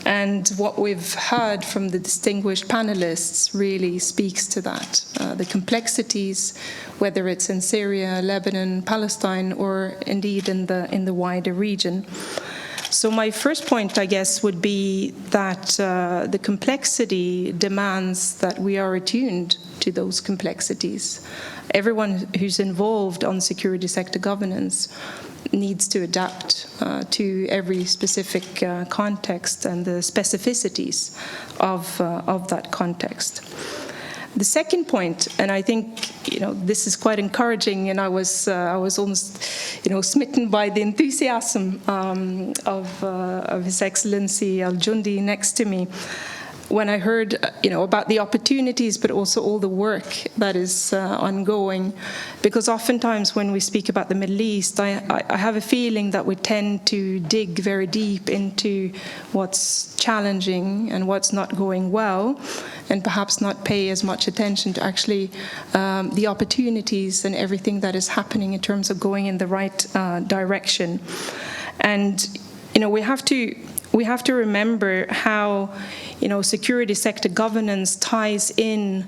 And what we've heard from the distinguished panelists really speaks to that. The complexities, whether it's in Syria, Lebanon, Palestine, or indeed in the wider region. So my first point, I guess, would be that the complexity demands that we are attuned to those complexities. Everyone who's involved on security sector governance needs to adapt to every specific context and the specificities of that context. The second point, and I think this is quite encouraging, and I was almost smitten by the enthusiasm of His Excellency Al Jundi next to me when I heard about the opportunities, but also all the work that is ongoing. Because oftentimes when we speak about the Middle East, I have a feeling that we tend to dig very deep into what's challenging and what's not going well, and perhaps not pay as much attention to actually the opportunities and everything that is happening in terms of going in the right direction. And we have to remember how security sector governance ties in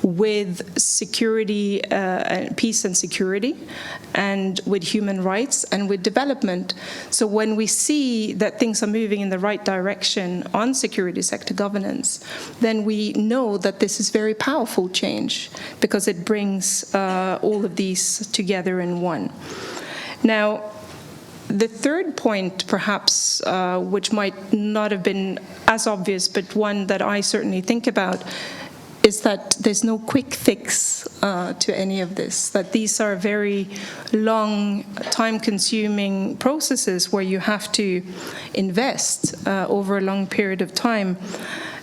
with security, peace and security, and with human rights and with development. So when we see that things are moving in the right direction on security sector governance, then we know that this is very powerful change because it brings all of these together in one. Now, the third point, perhaps, which might not have been as obvious, but one that I certainly think about, is that there's no quick fix to any of this, that these are very long, time-consuming processes where you have to invest over a long period of time.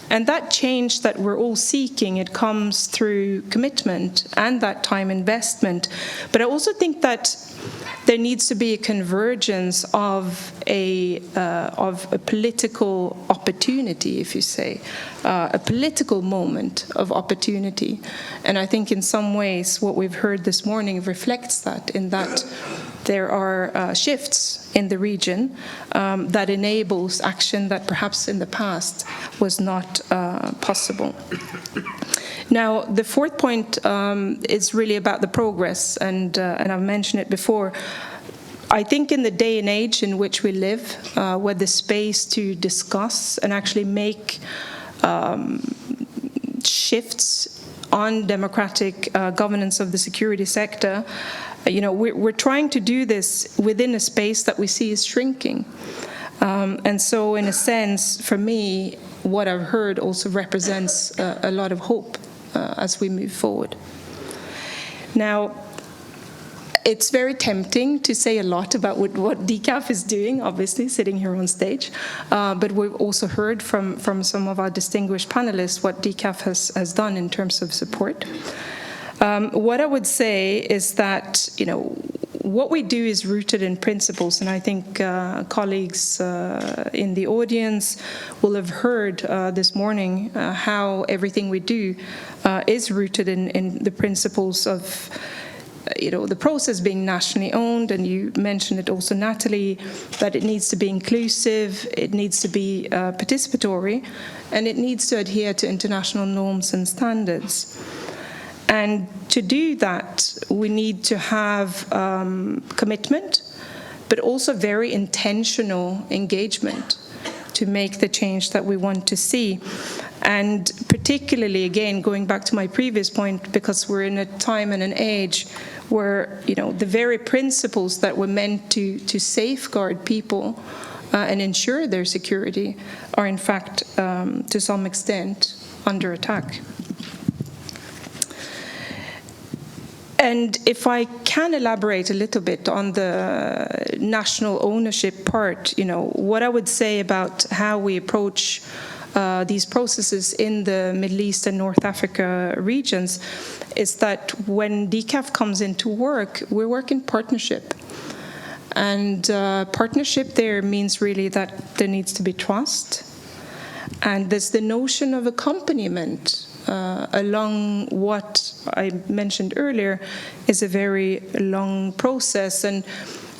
And that change that we're all seeking, it comes through commitment and that time investment. But I also think that there needs to be a convergence of a political opportunity, if you say, a political moment of opportunity. And I think in some ways what we've heard this morning reflects that, in that there are shifts in the region that enables action that perhaps in the past was not possible. Now, the fourth point is really about the progress, and I've mentioned it before. I think in the day and age in which we live, where the space to discuss and actually make shifts on democratic governance of the security sector, we're trying to do this within a space that we see is shrinking. And so, in a sense, for me, what I've heard also represents a lot of hope as we move forward. Now, it's very tempting to say a lot about what DCAF is doing, obviously, sitting here on stage. But we've also heard from some of our distinguished panelists what DCAF has done in terms of support. What I would say is that, what we do is rooted in principles, and I think colleagues in the audience will have heard this morning how everything we do is rooted in the principles of the process being nationally owned, and you mentioned it also, Natalie, that it needs to be inclusive, it needs to be participatory, and it needs to adhere to international norms and standards. And to do that, we need to have commitment, but also very intentional engagement to make the change that we want to see. And particularly, again, going back to my previous point, because we're in a time and an age where, the very principles that were meant to safeguard people and ensure their security are, in fact, to some extent, under attack. And if I can elaborate a little bit on the national ownership part, what I would say about how we approach these processes in the Middle East and North Africa regions is that when DCAF comes into work, we work in partnership. And partnership there means really that there needs to be trust. And there's the notion of accompaniment along what I mentioned earlier is a very long process. And,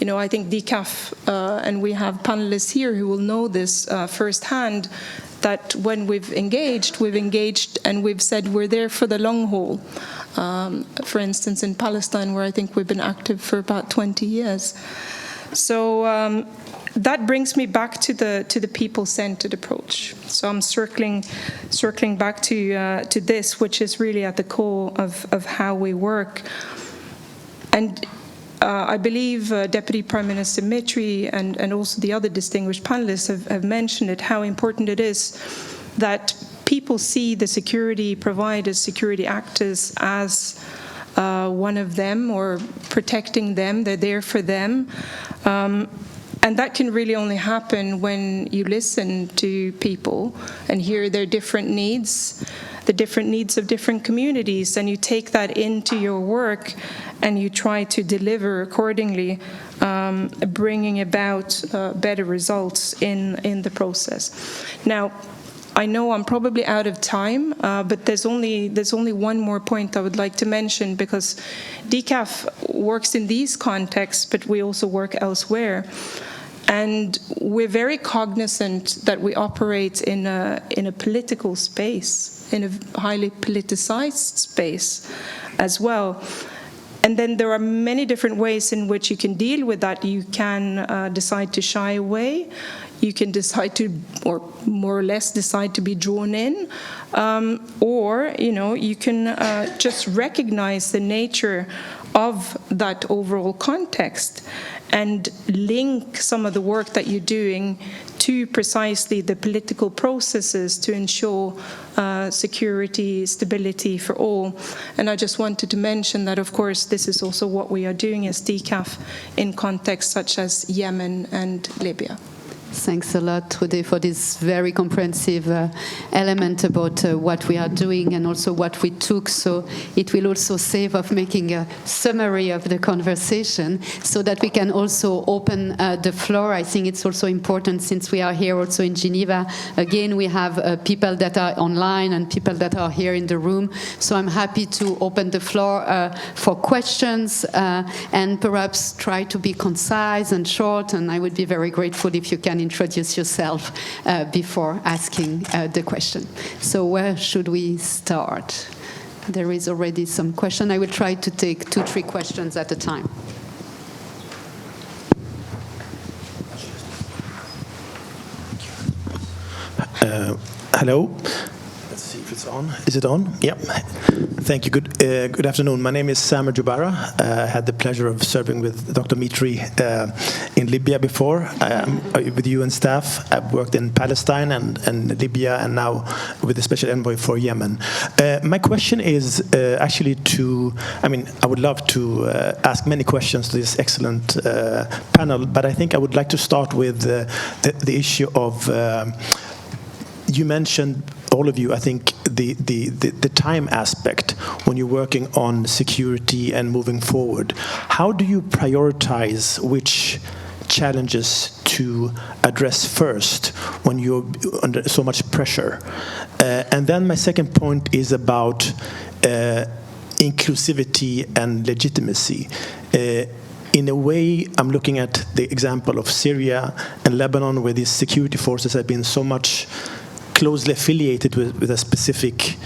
I think DCAF, and we have panelists here who will know this firsthand, that when we've engaged and we've said we're there for the long haul. For instance, in Palestine, where I think we've been active for about 20 years. So that brings me back to the people-centered approach. So I'm circling back to this, which is really at the core of how we work. And I believe Deputy Prime Minister Mitri and also the other distinguished panelists have mentioned it, how important it is that people see the security providers, security actors as one of them, or protecting them. They're there for them. And that can really only happen when you listen to people and hear their different needs, the different needs of different communities, and you take that into your work and you try to deliver accordingly, bringing about better results in the process. Now, I know I'm probably out of time, but there's only one more point I would like to mention, because DCAF works in these contexts, but we also work elsewhere. And we're very cognizant that we operate in a political space, in a highly politicized space as well. And then there are many different ways in which you can deal with that. You can decide to shy away. You can decide to, or more or less decide to be drawn in. Or, you can just recognize the nature of that overall context and link some of the work that you're doing to precisely the political processes to ensure security, stability for all. And I just wanted to mention that, of course, this is also what we are doing as DCAF in contexts such as Yemen and Libya. Thanks a lot, Trude, for this very comprehensive element about what we are doing and also what we took. So it will also save of making a summary of the conversation so that we can also open the floor. I think it's also important, since we are here also in Geneva. Again, we have people that are online and people that are here in the room. So I'm happy to open the floor for questions and perhaps try to be concise and short. And I would be very grateful if you can introduce yourself before asking the question. So where should we start? There is already some question. I will try to take 2-3 questions at a time. Hello. Let's see if it's on. Is it on? Yeah. Thank you. Good afternoon. My name is Samer Jubara. I had the pleasure of serving with Dr. Mitri in Libya before, with you and staff. I've worked in Palestine and Libya, and now with the Special Envoy for Yemen. My question is actually I would love to ask many questions to this excellent panel, but I think I would like to start with the issue of, you mentioned, all of you, I think, the time aspect when you're working on security and moving forward. How do you prioritize which challenges to address first when you're under so much pressure? And then my second point is about inclusivity and legitimacy. In a way, I'm looking at the example of Syria and Lebanon, where these security forces have been so much closely affiliated with a specific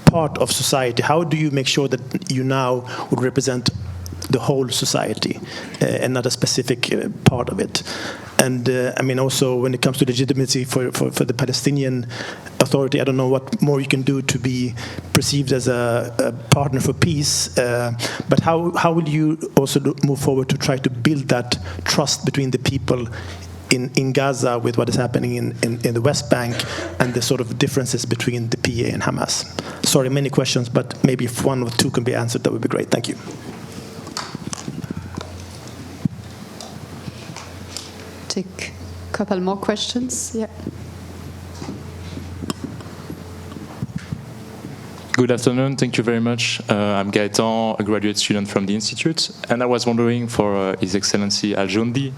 part of society. How do you make sure that you now would represent the whole society and not a specific part of it? And also when it comes to legitimacy for the Palestinian Authority, I don't know what more you can do to be perceived as a partner for peace, but how will you also move forward to try to build that trust between the people in Gaza with what is happening in the West Bank and the sort of differences between the PA and Hamas? Sorry, many questions, but maybe if 1 or 2 can be answered, that would be great. Thank you. Take a couple more questions. Yeah. Good afternoon. Thank you very much. I'm Gaëtan, a graduate student from the Institute, and I was wondering for His Excellency Al-Joundi,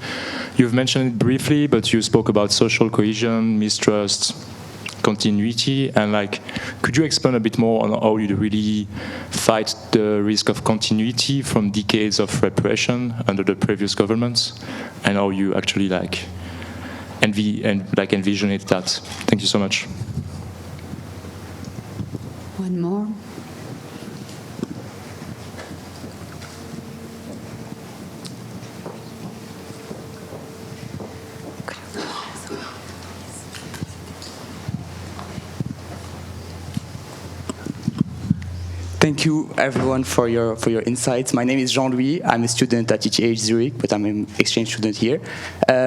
you've mentioned it briefly, but you spoke about social cohesion, mistrust, continuity, and could you explain a bit more on how you really fight the risk of continuity from decades of repression under the previous governments, and how you actually envision it that? Thank you so much. One more. Thank you, everyone, for your insights. My name is Jean-Louis. I'm a student at ETH Zurich, but I'm an exchange student here.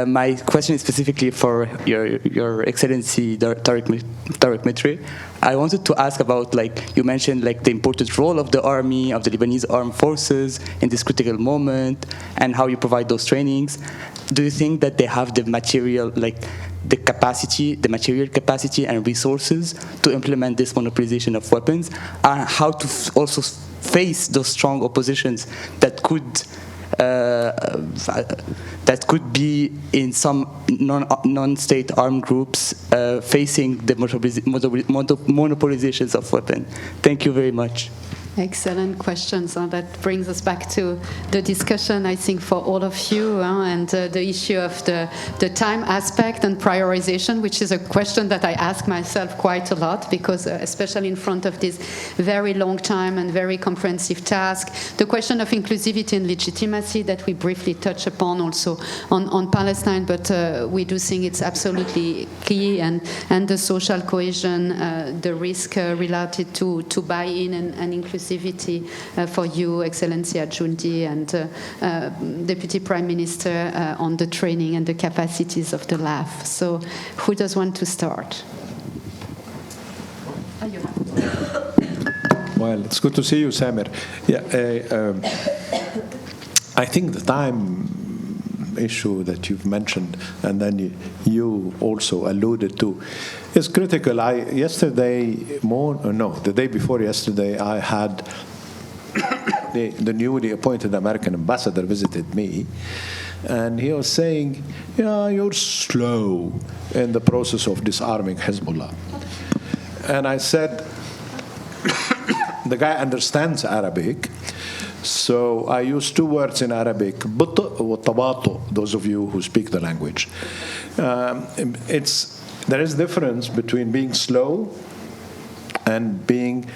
My question is specifically for Your Excellency Tariq Mitri. I wanted to ask about, you mentioned the important role of the army, of the Lebanese armed forces in this critical moment, and how you provide those trainings. Do you think that they have the material, the material capacity and resources to implement this monopolization of weapons, and how to also face those strong oppositions that could be in some non-state armed groups facing the monopolizations of weapons? Thank you very much. Excellent questions. That brings us back to the discussion, I think, for all of you, and the issue of the time aspect and prioritization, which is a question that I ask myself quite a lot, because especially in front of this very long time and very comprehensive task, the question of inclusivity and legitimacy that we briefly touch upon also on Palestine, but we do think it's absolutely key, and the social cohesion, the risk related to buy-in and inclusivity inclusivity for you, Excellency Adjunti, and Deputy Prime Minister on the training and the capacities of the LAF. So who does want to start? Well, it's good to see you, Samir. Yeah, I think the time issue that you've mentioned, and then you also alluded to, is critical. The day before yesterday, I had the newly appointed American ambassador visited me, and he was saying, "Yeah, you're slow in the process of disarming Hezbollah." And I said, the guy understands Arabic, so I use two words in Arabic, بطء وتباطؤ, those of you who speak the language. There is a difference between being slow and being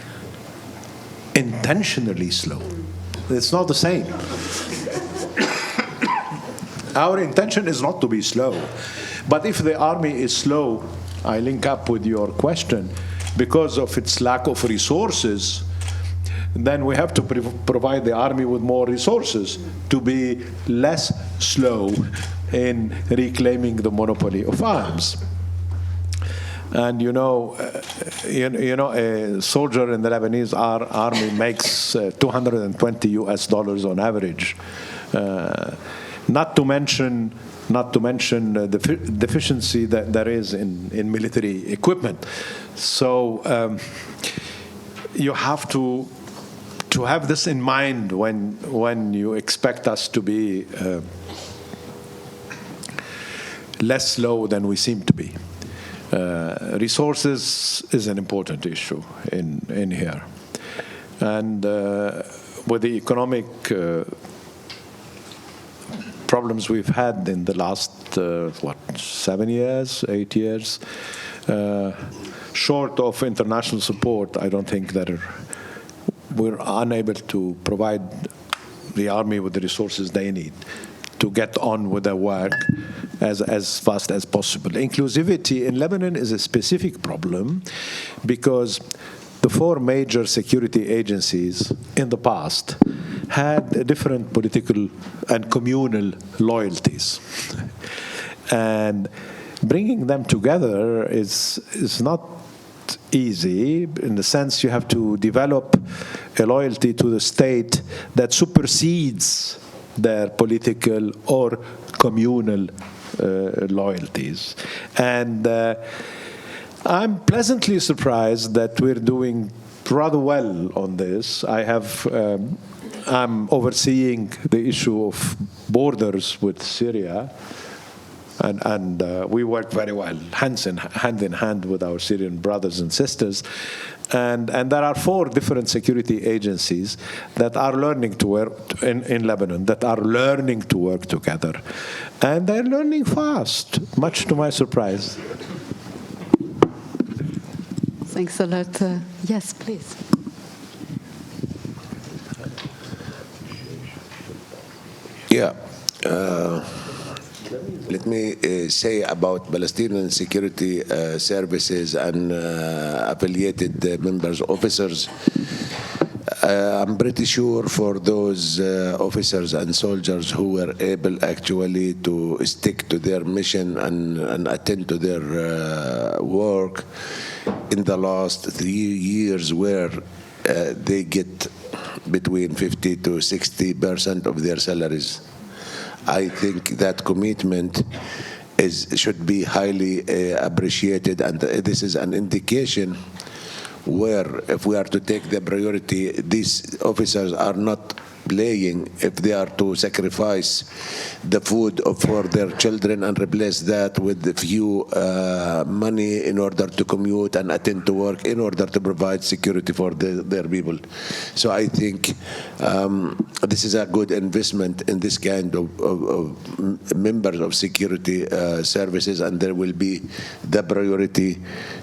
intentionally slow. It's not the same. Our intention is not to be slow. But if the army is slow, I link up with your question, because of its lack of resources, then we have to provide the army with more resources to be less slow in reclaiming the monopoly of arms. And a soldier in the Lebanese army makes $220 on average. Not to mention the deficiency that there is in military equipment. So you have to have this in mind when you expect us to be less slow than we seem to be. Resources is an important issue in here. And with the economic problems we've had in the last, 7 years, 8 years, short of international support, I don't think that we're unable to provide the army with the resources they need to get on with their work as fast as possible. Inclusivity in Lebanon is a specific problem because the four major security agencies in the past had different political and communal loyalties. And bringing them together is not easy, in the sense you have to develop a loyalty to the state that supersedes their political or communal loyalties. And I'm pleasantly surprised that we're doing rather well on this. I'm overseeing the issue of borders with Syria, and we work very well, hand in hand with our Syrian brothers and sisters. And there are 4 different security agencies that are learning to work in Lebanon, that are learning to work together. And they're learning fast, much to my surprise. Thanks a lot. Yes, please. Yeah. Let me say about Palestinian security services and affiliated members, officers. I'm pretty sure for those officers and soldiers who were able actually to stick to their mission and attend to their work in the last 3 years, where they get between 50 to 60% of their salaries. I think that commitment should be highly appreciated, and this is an indication where, if we are to take the priority, these officers are not playing if they are to sacrifice the food for their children and replace that with a few money in order to commute and attend to work in order to provide security for their people. So I think this is a good investment in this kind of members of security services, and there will be the priority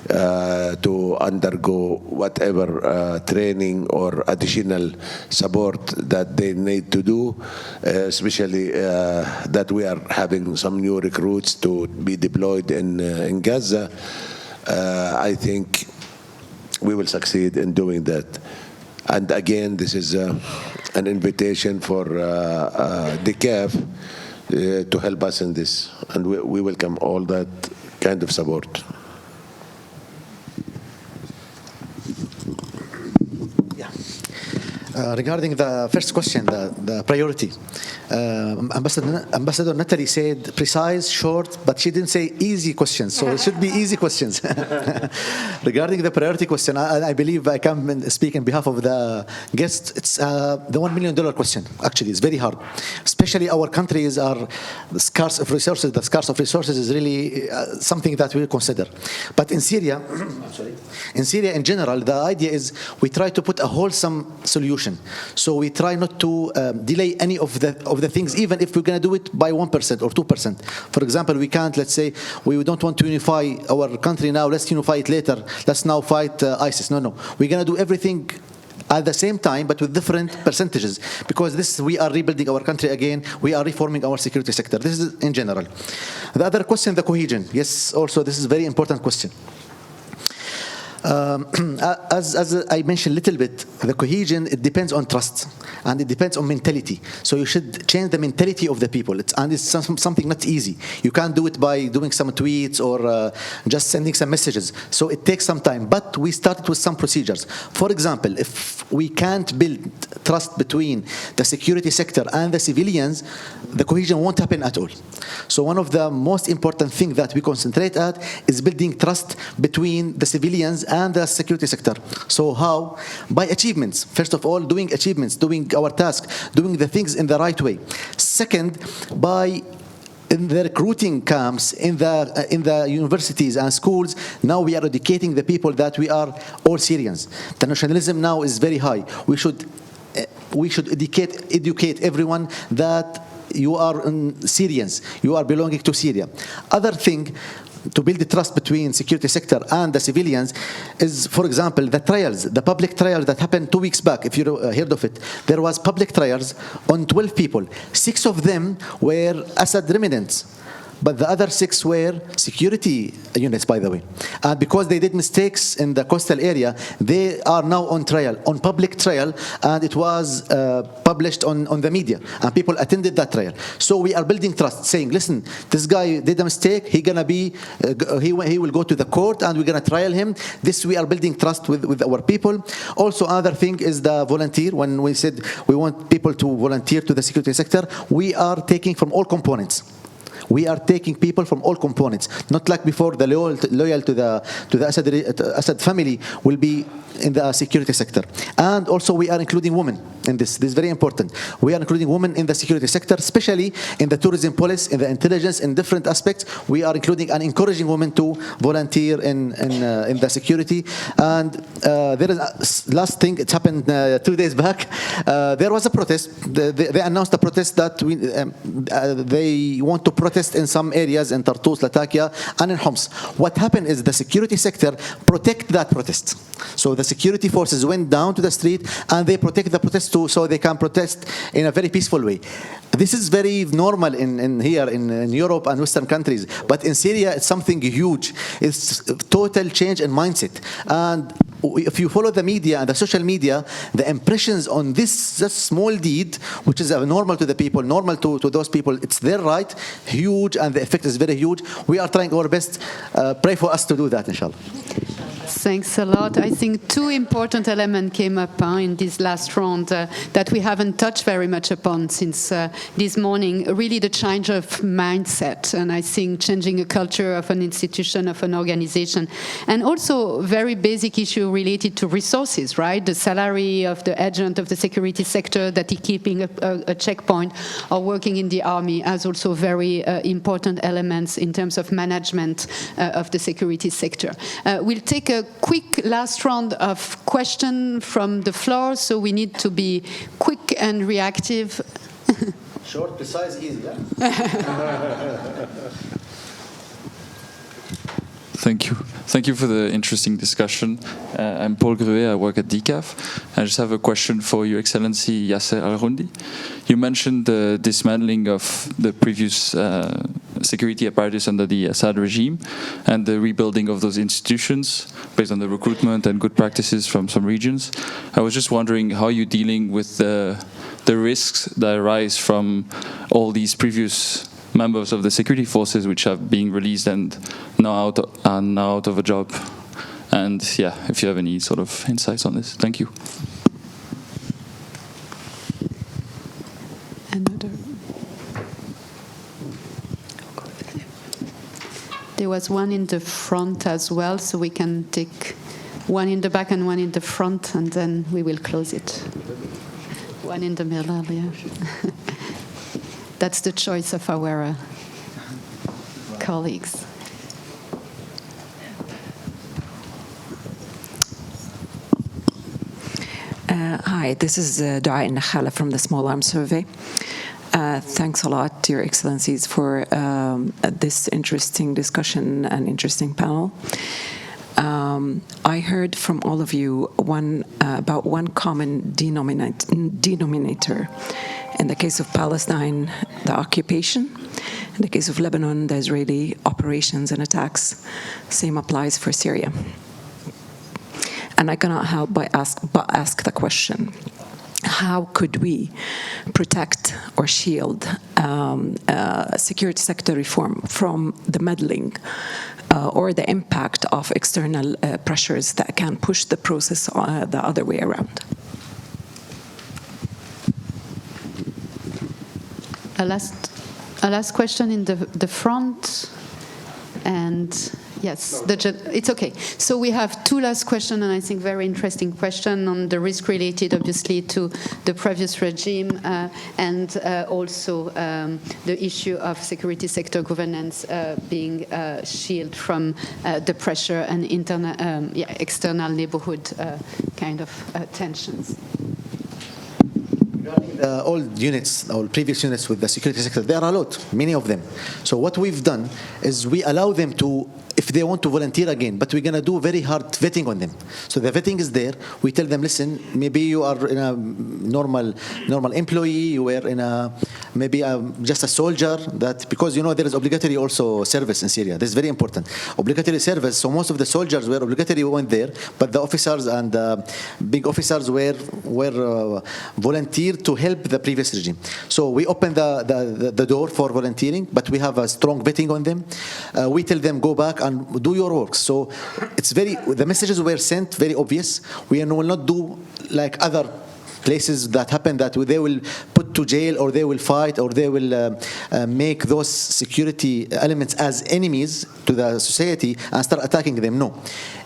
to undergo whatever training or additional support that they need to do, especially that we are having some new recruits to be deployed in Gaza. I think we will succeed in doing that. And again, this is an invitation for DCAF to help us in this. And we welcome all that kind of support. Regarding the first question, the priority, Ambassador Natalie said precise, short, but she didn't say easy questions, so it should be easy questions. Regarding the priority question, I believe I can speak on behalf of the guests. It's the $1 million question. Actually, it's very hard. Especially our countries are scarce of resources. The scarce of resources is really something that we consider. But in Syria, in general, the idea is we try to put a wholesome solution. So we try not to delay any of the things, even if we're going to do it by 1% or 2%. For example, we can't, let's say, we don't want to unify our country now, let's unify it later, let's now fight ISIS. No. We're going to do everything at the same time, but with different percentages, because this we are rebuilding our country again, we are reforming our security sector. This is in general. The other question, the cohesion. Yes, also this is a very important question. As I mentioned a little bit, the cohesion, it depends on trust, and it depends on mentality. So you should change the mentality of the people. It's something not easy. You can't do it by doing some tweets or just sending some messages. So it takes some time. But we started with some procedures. For example, if we can't build trust between the security sector and the civilians, the cohesion won't happen at all. So one of the most important things that we concentrate at is building trust between the civilians and the security sector. So how? By achievements. First of all, doing achievements, doing our task, doing the things in the right way. Second, by in the recruiting camps, in the universities and schools, now we are educating the people that we are all Syrians. The nationalism now is very high. We should educate everyone that you are Syrians, you are belonging to Syria. Other thing, to build the trust between security sector and the civilians is, for example, the trials, the public trials that happened 2 weeks back, if you heard of it. There was public trials on 12 people. 6 of them were Assad remnants, but the other 6 were security units, by the way. And because they did mistakes in the coastal area, they are now on trial, on public trial, and it was published on the media, and people attended that trial. So we are building trust, saying, listen, this guy did a mistake, he will go to the court, and we're gonna trial him. This, we are building trust with our people. Also, other thing is the volunteer. When we said we want people to volunteer to the security sector, we are taking from all components. We are taking people from all components, not like before. The loyal to the Assad family will be in the security sector. And also we are including women in this. This is very important. We are including women in the security sector, especially in the tourism policy, in the intelligence, in different aspects. We are including and encouraging women to volunteer in the security. And there is a last thing. It happened 2 days back. There was a protest. They announced a protest that they want to protest in some areas in Tartus, Latakia, and in Homs. What happened is the security sector protect that protest. So the security forces went down to the street and they protect the protest too, so they can protest in a very peaceful way. This is very normal here in Europe and Western countries, but in Syria it's something huge. It's total change in mindset. And if you follow the media and the social media, the impressions on this small deed, which is normal to the people, normal to those people, it's their right, huge, and the effect is very huge. We are trying our best. Pray for us to do that, inshallah. Thanks a lot. I think 2 important elements came up in this last round that we haven't touched very much upon since this morning. Really the change of mindset, and I think changing a culture of an institution, of an organization. And also very basic issue related to resources, right? The salary of the agent of the security sector that is keeping a checkpoint or working in the army as also very important elements in terms of management of the security sector. We'll take a quick last round of questions from the floor, so we need to be quick and reactive. Short, precise, easy, yeah? Thank you. Thank you for the interesting discussion. I'm Paul Gruet, I work at DCAF. I just have a question for Your Excellency Yasser Al-Roundi. You mentioned the dismantling of the previous security apparatus under the Assad regime and the rebuilding of those institutions based on the recruitment and good practices from some regions. I was just wondering how you're dealing with the risks that arise from all these previous members of the security forces which have been released and now out of a job. And yeah, if you have any sort of insights on this. Thank you. Another. There was one in the front as well, so we can take one in the back and one in the front, and then we will close it. One in the middle, yeah. That's the choice of our colleagues. Hi, this is Dua Nakhala from the Small Arms Survey. Thanks a lot, Your Excellencies, for this interesting discussion and interesting panel. I heard from all of you about one common denominator. In the case of Palestine, the occupation. In the case of Lebanon, the Israeli operations and attacks. Same applies for Syria. And I cannot help but ask the question, how could we protect or shield security sector reform from the meddling or the impact of external pressures that can push the process the other way around? A last question in the front, and yes, it's okay. So we have two last questions, and I think very interesting question on the risk related, obviously, to the previous regime, and also the issue of security sector governance being shielded from the pressure and external neighborhood kind of tensions. Old units, or previous units with the security sector, there are a lot, many of them. So what we've done is we allow them to, if they want to volunteer again, but we're going to do very hard vetting on them. So the vetting is there. We tell them, listen, maybe you are in a normal employee, you were in maybe just a soldier, that because there is obligatory also service in Syria. This is very important. Obligatory service. So most of the soldiers were obligatory, went there, but the officers and big officers were volunteered to help the previous regime. So we open the door for volunteering, but we have a strong vetting on them. We tell them, go back and do your work. So the messages were sent very obvious. We will not do like other places that happen, that they will put to jail, or they will fight, or they will make those security elements as enemies to the society and start attacking them. No.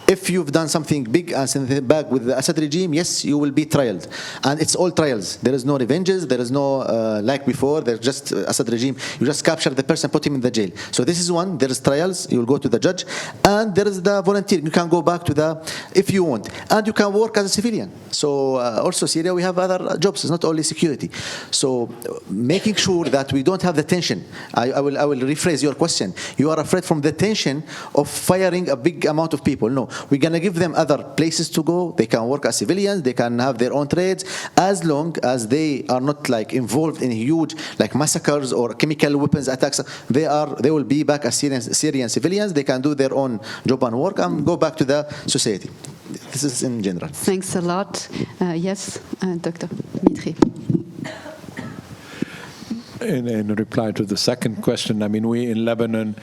If you've done something big and sent back with the Assad regime, yes, you will be trialed. And it's all trials. There is no revenges. There is no, like before, there's just Assad regime. You just capture the person, put him in the jail. So this is one. There is trials. You will go to the judge. And there is the volunteer. You can go back to if you want. And you can work as a civilian. So also Syria, we have other jobs. It's not only security. So making sure that we don't have the tension. I will rephrase your question. You are afraid from the tension of firing a big amount of people. No. We're going to give them other places to go. They can work as civilians. They can have their own trades, as long as they are not like involved in huge like massacres or chemical weapons attacks. They will be back as Syrian civilians. They can do their own job and work and go back to the society. This is in general. Thanks a lot. Yes, Dr. Mitri. In reply to the second question, I mean, we in Lebanon,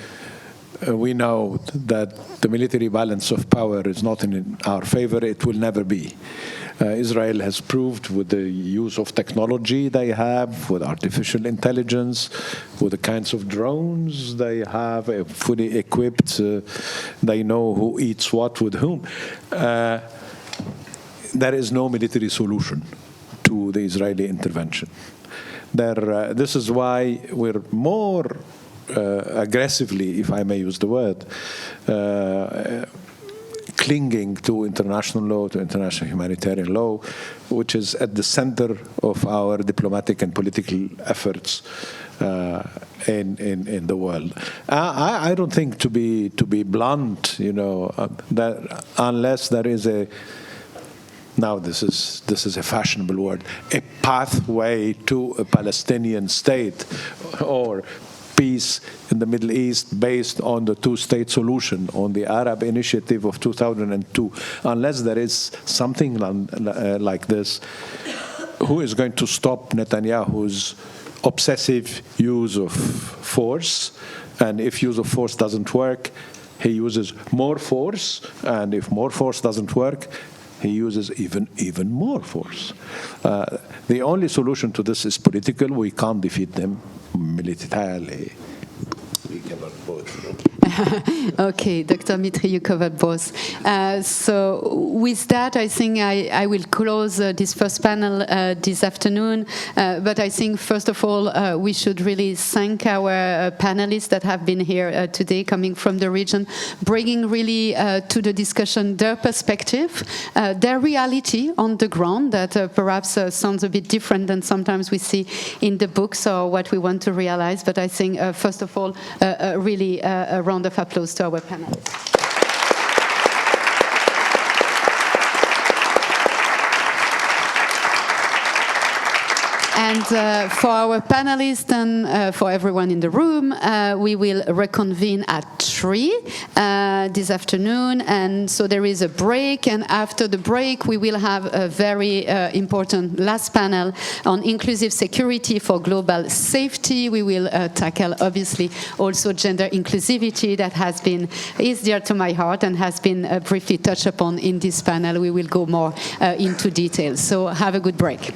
we know that the military balance of power is not in our favor. It will never be. Israel has proved with the use of technology they have, with artificial intelligence, with the kinds of drones they have, fully equipped. They know who eats what with whom. There is no military solution to the Israeli intervention. This is why we're more aggressively, if I may use the word, clinging to international law, to international humanitarian law, which is at the center of our diplomatic and political efforts in the world. I don't think, to be blunt, that unless there is now this is a fashionable word, a pathway to a Palestinian state or peace in the Middle East based on the two-state solution, on the Arab Initiative of 2002. Unless there is something like this, who is going to stop Netanyahu's obsessive use of force? And if use of force doesn't work, he uses more force. And if more force doesn't work, he uses even more force. The only solution to this is political. We can't defeat them militarily. We covered both. Okay, Dr. Mitri, you covered both. So with that, I think I will close this first panel this afternoon. But I think, first of all, we should really thank our panelists that have been here today, coming from the region, bringing really to the discussion their perspective, their reality on the ground that perhaps sounds a bit different than sometimes we see in the books or what we want to realize. But I think, first of all, really a round of applause to our panelists. And for our panelists and for everyone in the room, we will reconvene at 3 this afternoon. And so there is a break. And after the break, we will have a very important last panel on inclusive security for global safety. We will tackle, obviously, also gender inclusivity that is dear to my heart and has been briefly touched upon in this panel. We will go more into detail. So have a good break.